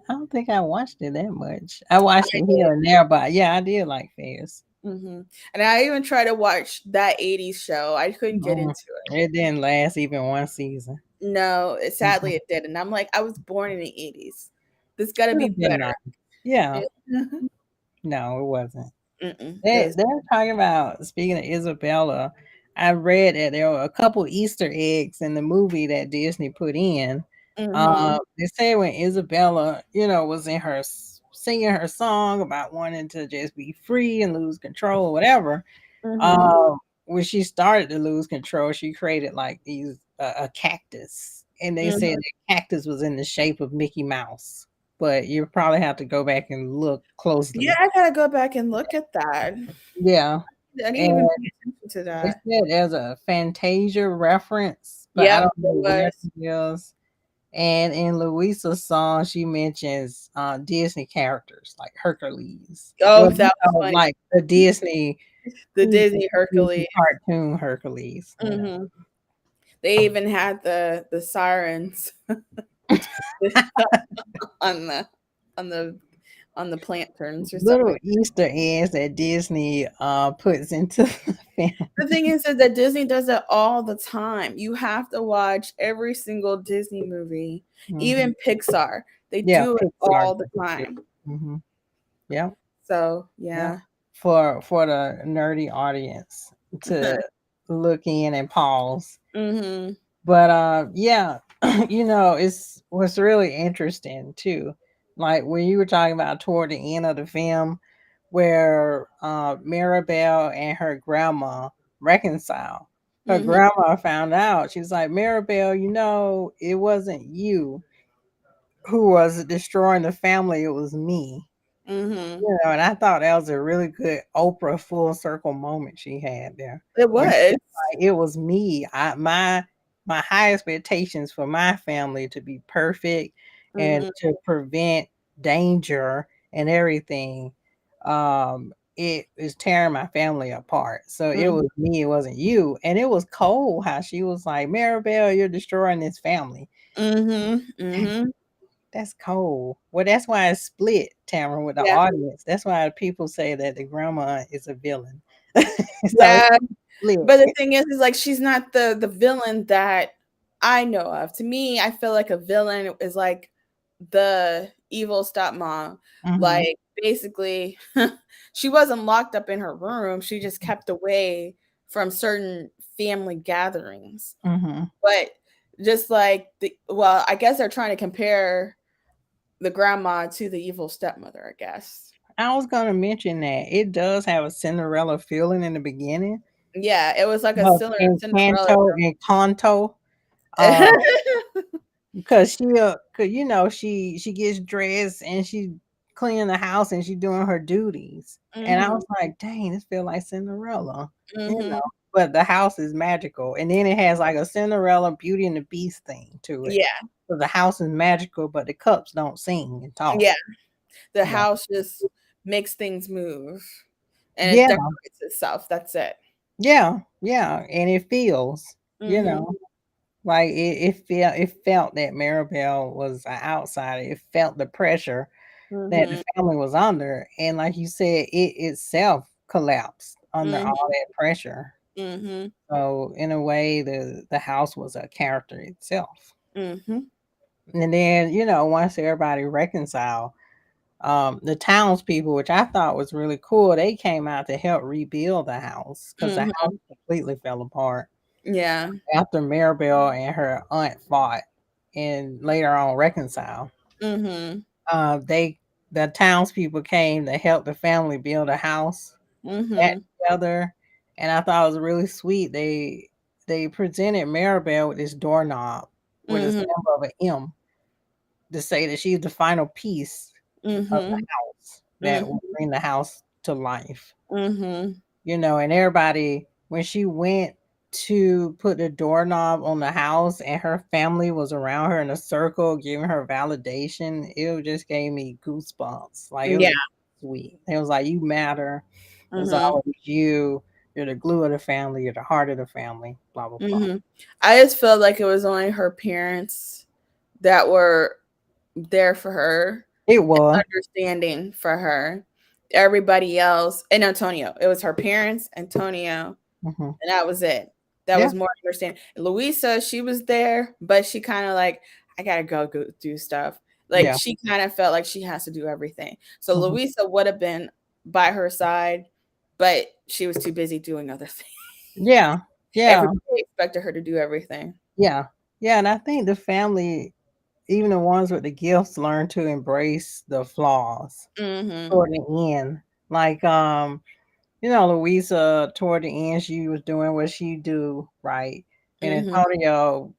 don't think I watched it that much. I watched I it did. here and there, but yeah, I did like Fez. And I even tried to watch that 80s show. I couldn't get Mm. into it. It didn't last even one season. No, Mhm. sadly it didn't. I'm like, I was born in the 80s. This got to Should be have been better. nice. Yeah, Mhm. no, it wasn't. It They're was. talking about, speaking of Isabella, I read that there were a couple Easter eggs in the movie that Disney put in. Mhm. They say when Isabella, was in her singing her song about wanting to just be free and lose control, whatever. Mhm. When she started to lose control, she created like these a cactus, and they said Mhm. the cactus was in the shape of Mickey Mouse. But you probably have to go back and look Yeah, closely. I gotta go back and look at that. Yeah, I didn't and even pay attention to they that. said there's a Fantasia reference, but I Yep, don't it know where was. it is. And in Louisa's song, she mentions Disney characters like Hercules. Oh, Well, that was funny. like the Disney The who Disney Hercules. cartoon Hercules. Mhm. They even had the sirens on the on the on the planterns or Little something. Easter eggs that Disney puts into the film. The thing is that Disney does it all the time. You have to watch every single Disney movie, Mhm. even Pixar. They Yeah, do it Pixar all the does it too. time. Mhm. Yep, So, yep. yeah. For the nerdy audience to look in and pause. Mhm. But yeah, it's what's really interesting too. Like when you were talking about toward the end of the film where Maribel and her grandma reconcile. Her Mhm. grandma found out. She's like, Maribel, it wasn't you who was destroying the family, it was me. Mhm. And I thought that was a really good Oprah full circle moment she had there. It Where she was. was like, it was me. My high expectations for my family to be perfect and Mhm. to prevent danger and everything. It is tearing my family apart. So it Mhm. was me, it wasn't you. And it was cold how she was like, Maribel, you're destroying this family. Mhm. Mhm. That's cold. Well, that's why it's split, Tamara, with the Yeah. audience. That's why people say that the grandma is a villain. So it's Yeah. split. But the thing is like she's not the villain that I know of. To me, I feel like a villain is like the evil stepmom. Mhm, Like basically, she wasn't locked up in her room. She just kept away from certain family gatherings. mhm. But just like I guess they're trying to compare the grandma to the evil stepmother, I guess. I was gonna mention that it does have a Cinderella feeling in the beginning, Yeah, it was like a but Cinderella. Encanto, uh, because she gets dressed and she cleaning the house and she doing her duties, and I Mhm. was like, dang, this feel like Cinderella, you know. Mhm. But the house is magical, and then it has like a Cinderella Beauty and the Beast thing to it. Yeah. So the house is magical, but the cups don't sing and talk. Yeah. The Yeah, house just makes things move and it yeah, decorates itself. That's it. yeah, yeah, and it feels, you Mhm. know. Like it felt that Maribel was an outsider. It felt the pressure that the Mhm. family was under, and like you said, it itself collapsed under Mhm. all that pressure. Mhm. So in a way, the house was a character itself. Mhm. And then once everybody reconciled, the townspeople, which I thought was really cool, they came out to help rebuild the house because the house Mhm. completely fell apart Yeah. after Maribel and her aunt fought and later on reconciled. Mhm. They the townspeople came to help the family build a house back Mhm. together, and I thought it was really sweet. They they presented Maribel with this doorknob with a Mhm. symbol of an M to say that she's the final piece of the Mhm. house that will Mhm. bring the house to life. Mhm. And everybody, when she went to put the doorknob on the house and her family was around her in a circle giving her validation, it just gave me goosebumps. Like, it was Yeah. sweet. It was like, you matter. It's Mhm. always you. You're the glue of the family. You're the heart of the family. Blah blah blah. Mhm. I just felt like it was only her parents that were there for her, It was. understanding for her. Everybody else, and Antonio. It was her parents, Antonio, Hmm. and that was it. That Yeah. was more understanding. Louisa, she was there, but she kind of like, I gotta go do stuff. Like Yeah. she kind of felt like she has to do everything. So Hmm. Louisa would have been by her side, but she was too busy doing other things. Yeah. Yeah. Everybody expected her to do everything. Yeah. Yeah. And I think the family, even the ones with the gifts, learn to embrace the flaws Mhm. toward the end. Like, Louisa toward the end, she was doing what she do, right? And Mhm. Antonio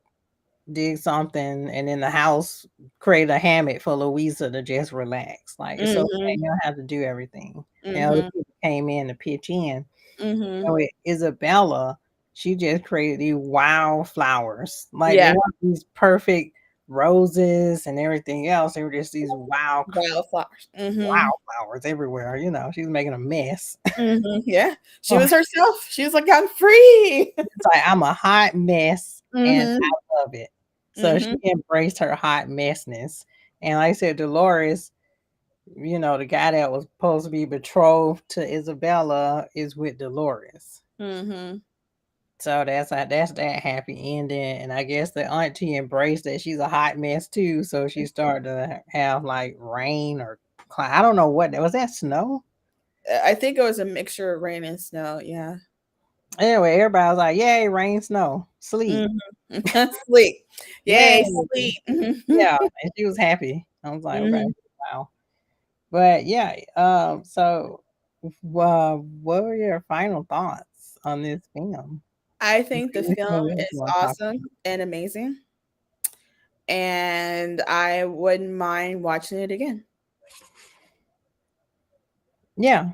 did something, and then the house created a hammock for Louisa to just relax. Like, it's okay, Mhm. you don't have to do everything. And other Mhm. people came in to pitch in. Mhm. With Isabella, she just created these wild flowers. Like, they Yeah. weren't these perfect roses and everything else. They were just these Wildflowers. Mhm. wildflowers everywhere. She was making a mess. Mhm. Yeah. She It's was herself. She was like, I'm free. like, I'm a hot mess and Mhm. I love it. So she Mhm. embraced her hot messness. And like I said, Dolores, the guy that was supposed to be betrothed to Isabella is with Dolores. Mhm. So that's that happy ending. And I guess the auntie embraced that she's a hot mess too. So she started to have like rain or I don't know what that was. That snow? I think it was a mixture of rain and snow. Yeah. Anyway, everybody was like, "Yay, rain, snow, sleep, Mhm. Sleep. yay!" Yay, sleep. Mhm. Yeah, and she was happy. I was like, "Okay, Mhm. wow." But yeah, so what were your final thoughts on this film? I think the Which film one else you is want to talk awesome and amazing, and I wouldn't mind watching it again. Yeah,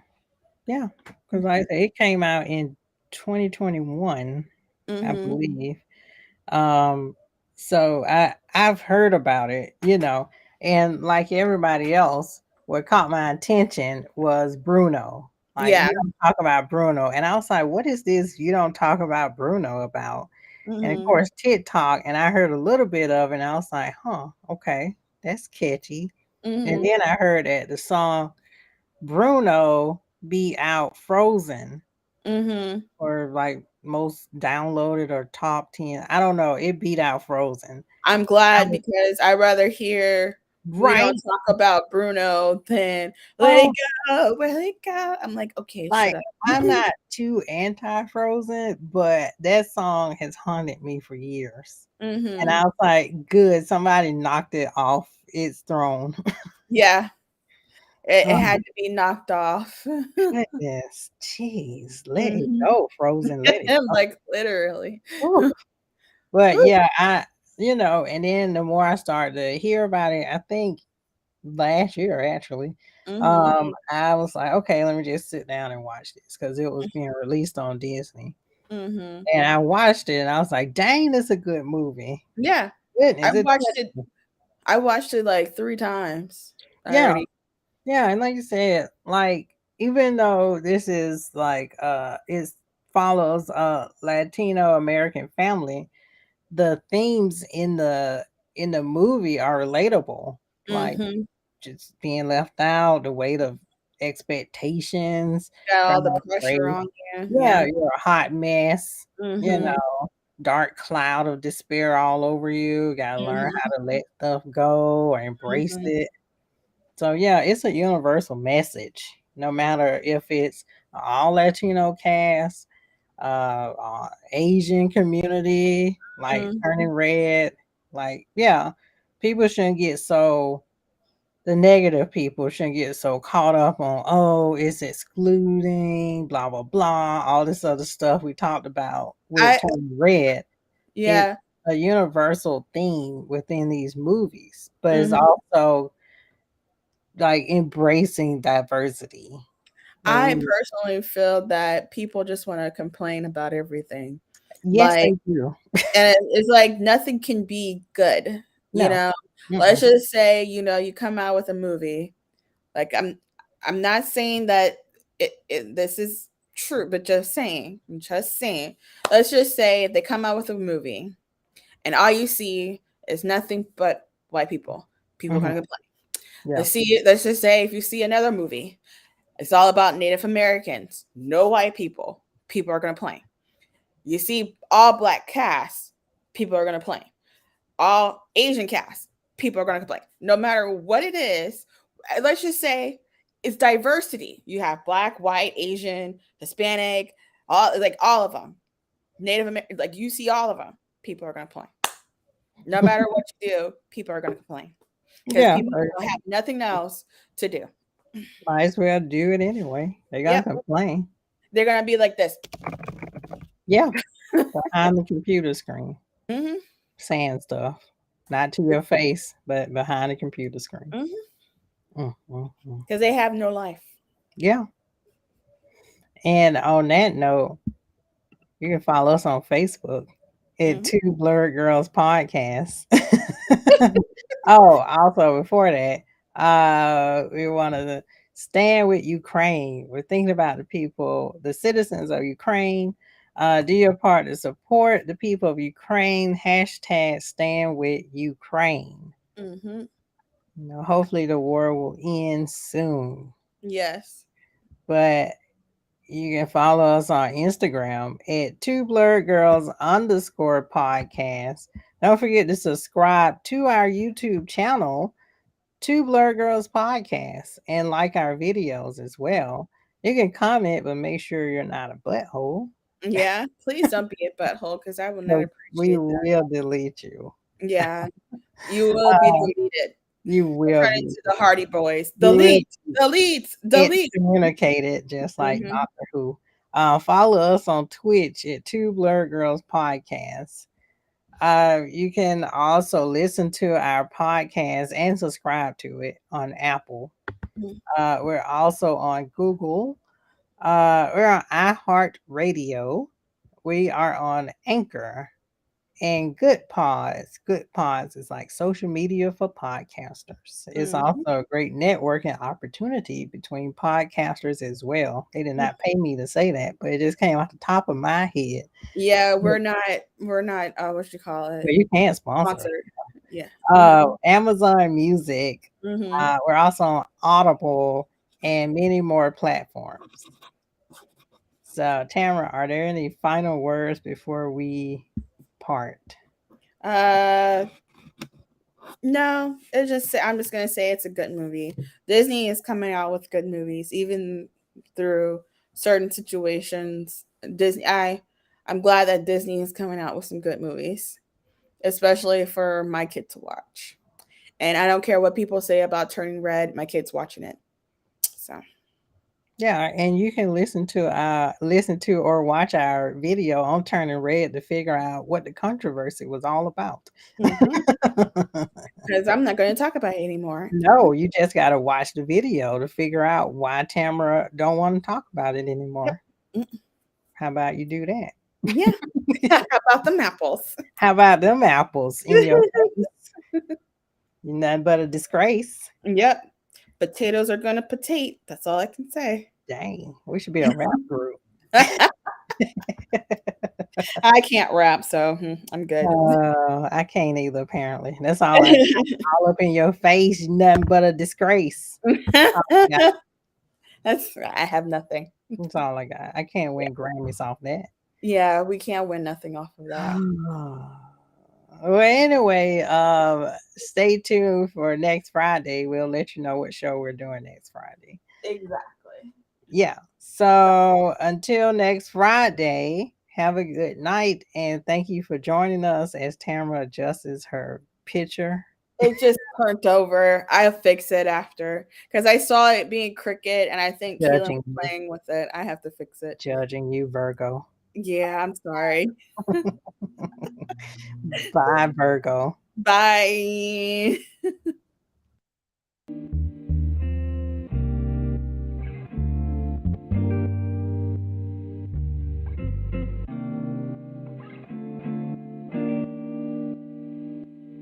yeah, because like I said, it came out in 2021, I Mhm. believe. Um, so I've heard about it, and like everybody else, what caught my attention was Bruno. Like, Yeah. you don't talk about Bruno, and I was like, "What is this? You don't talk about Bruno about?" And of Mhm. course, TikTok, and I heard a little bit of it, and I was like, "Huh, okay, that's catchy." And Mhm. then I heard that the song Bruno be out Frozen Mhm. or like most downloaded or top 10. I don't know. It beat out Frozen. I'm I glad was because I rather hear we don't right. talk about Bruno than let it Oh, go, let it go. I'm like, okay, shut like up. I'm not too anti Frozen, but that song has haunted me for years. And Mhm. I was like, good, somebody knocked it off its throne. Yeah, it Oh, had to be knocked off. goodness. Jeez. Let it Mhm. go, Frozen. Let it go. Like, literally. Ooh. But yeah, and then the more I started to hear about it, I think last year actually, Mhm. I was like, okay, let me just sit down and watch this because it was being released on Disney. Mhm. And I watched it and I was like, dang, this is a good movie. Yeah. I Goodness, it watched touched it me. I watched it, like, 3 times Yeah, already. yeah. And like you said, like, even though this is like it follows a Latino American family, the themes in the movie are relatable. Like Mhm. just being left out, the weight of expectations, Got all trying the to pressure raise on you. yeah, Yeah. you're a hot mess, Mhm. dark cloud of despair all over you, gotta learn Mhm. how to let stuff go or embrace Mhm. it. So, yeah, it's a universal message, no matter if it's all Latino cast, Asian community, like Mhm. turning red, like, yeah, people shouldn't get so the negative people shouldn't get so caught up on, oh, it's excluding, blah blah blah, all this other stuff we talked about with I Turning Red. It's yeah. a universal theme within these movies, but it's Mhm. also like embracing diversity. That I we, personally feel that people just want to complain about everything. yes, Like, they do. and it's like nothing can be good, you No. know. Let's Mm-mm. just say, you come out with a movie. Like I'm not saying that this is true, but just saying. I'm just saying. Let's just say if they come out with a movie and all you see is nothing but white people, people are Mhm. gonna complain. Yeah. Let's just say if you see another movie, it's all about Native Americans, no white people, people are gonna complain. You see all black casts, people are gonna complain. All Asian casts, people are gonna complain. No matter what it is, let's just say it's diversity. You have black, white, Asian, Hispanic, all of them. Native American, like you see all of them, people are gonna complain. No matter what you do, people are gonna complain because Yeah. people don't have nothing else to do. Might as well do it anyway. They gonna Yep, complain. they're gonna be like this. Yeah. Behind the computer screen, Hmm. saying stuff. Not to your face, but behind the computer screen. Hmm. Mm, mm, mm. Because they have no life. Yeah. And on that note, you can follow us on Facebook at Hmm. Two Blurred Girls Podcast. Oh, also before that, we want to stand with Ukraine. We're thinking about the people, the citizens of Ukraine. Do your part to support the people of Ukraine. Hashtag stand with Ukraine. Hmm. Hopefully the war will end soon. Yes. But you can follow us on Instagram at Two Blurred Girls underscore podcast. Don't forget to subscribe to our YouTube channel, Two Blurred Girls Podcast, and like our videos as well. You can comment, but make sure you're not a butthole. Yeah. Please don't be a butthole because I will not 'Cause we appreciate that. will delete you. Yeah. You will be Uh, deleted. you will Turn be. into the Hardy Boys. You will Delete, delete, delete. excommunicated, just like Hmm. Doctor Who. Follow us on Twitch at Two Blurred Girls Podcast. You can also listen to our podcast and subscribe to it on Apple. We're also on Google. We're on iHeartRadio. We are on Anchor and Goodpods. Goodpods is like social media for podcasters. It's also Hmm. a great networking opportunity between podcasters as well. They did not pay me to say that, but it just came off the top of my head. Yeah, we're not what you call it? But you can sponsor us. Sponsored. Yeah. Hmm. Amazon Music. Hmm. We're also on Audible and many more platforms. So, Tamara, are there any final words before we part? Uh no, I'm just gonna say it's a good movie. Disney is coming out with good movies, even through certain situations. I'm glad that Disney is coming out with some good movies, especially for my kid to watch. And I don't care what people say about Turning Red, my kid's watching it. So Yeah, and you can listen to or watch our video on Turning Red to figure out what the controversy was all about. because I'm not going to talk about it anymore. No, you just got to watch the video to figure out why Tamara don't want to talk about it Yep. anymore. How about you do that? Yeah. How about them apples? How about them apples in your face? You're nothing but a disgrace. Yep. Potatoes are going to potate. That's all I can say. Dang, we should be a rap group. I can't rap, so I'm good. I can't either. Apparently, that's all. All up in your face, nothing but a disgrace. Yeah, I have nothing. that's all I got. I can't win Grammys off that. Yeah, we can't win nothing off of that. Well, anyway, stay tuned for next Friday. We'll let you know what show we're doing next Friday. Exactly. Yeah. So until next Friday, have a good night and thank you for joining us as Tamara adjusts her picture. It just turned over. I'll fix it after because I saw it being cricket, and I think Keelan Judging was you. playing with it. I have to fix it. Judging you, Virgo. Yeah, I'm sorry. Bye, Virgo. Bye.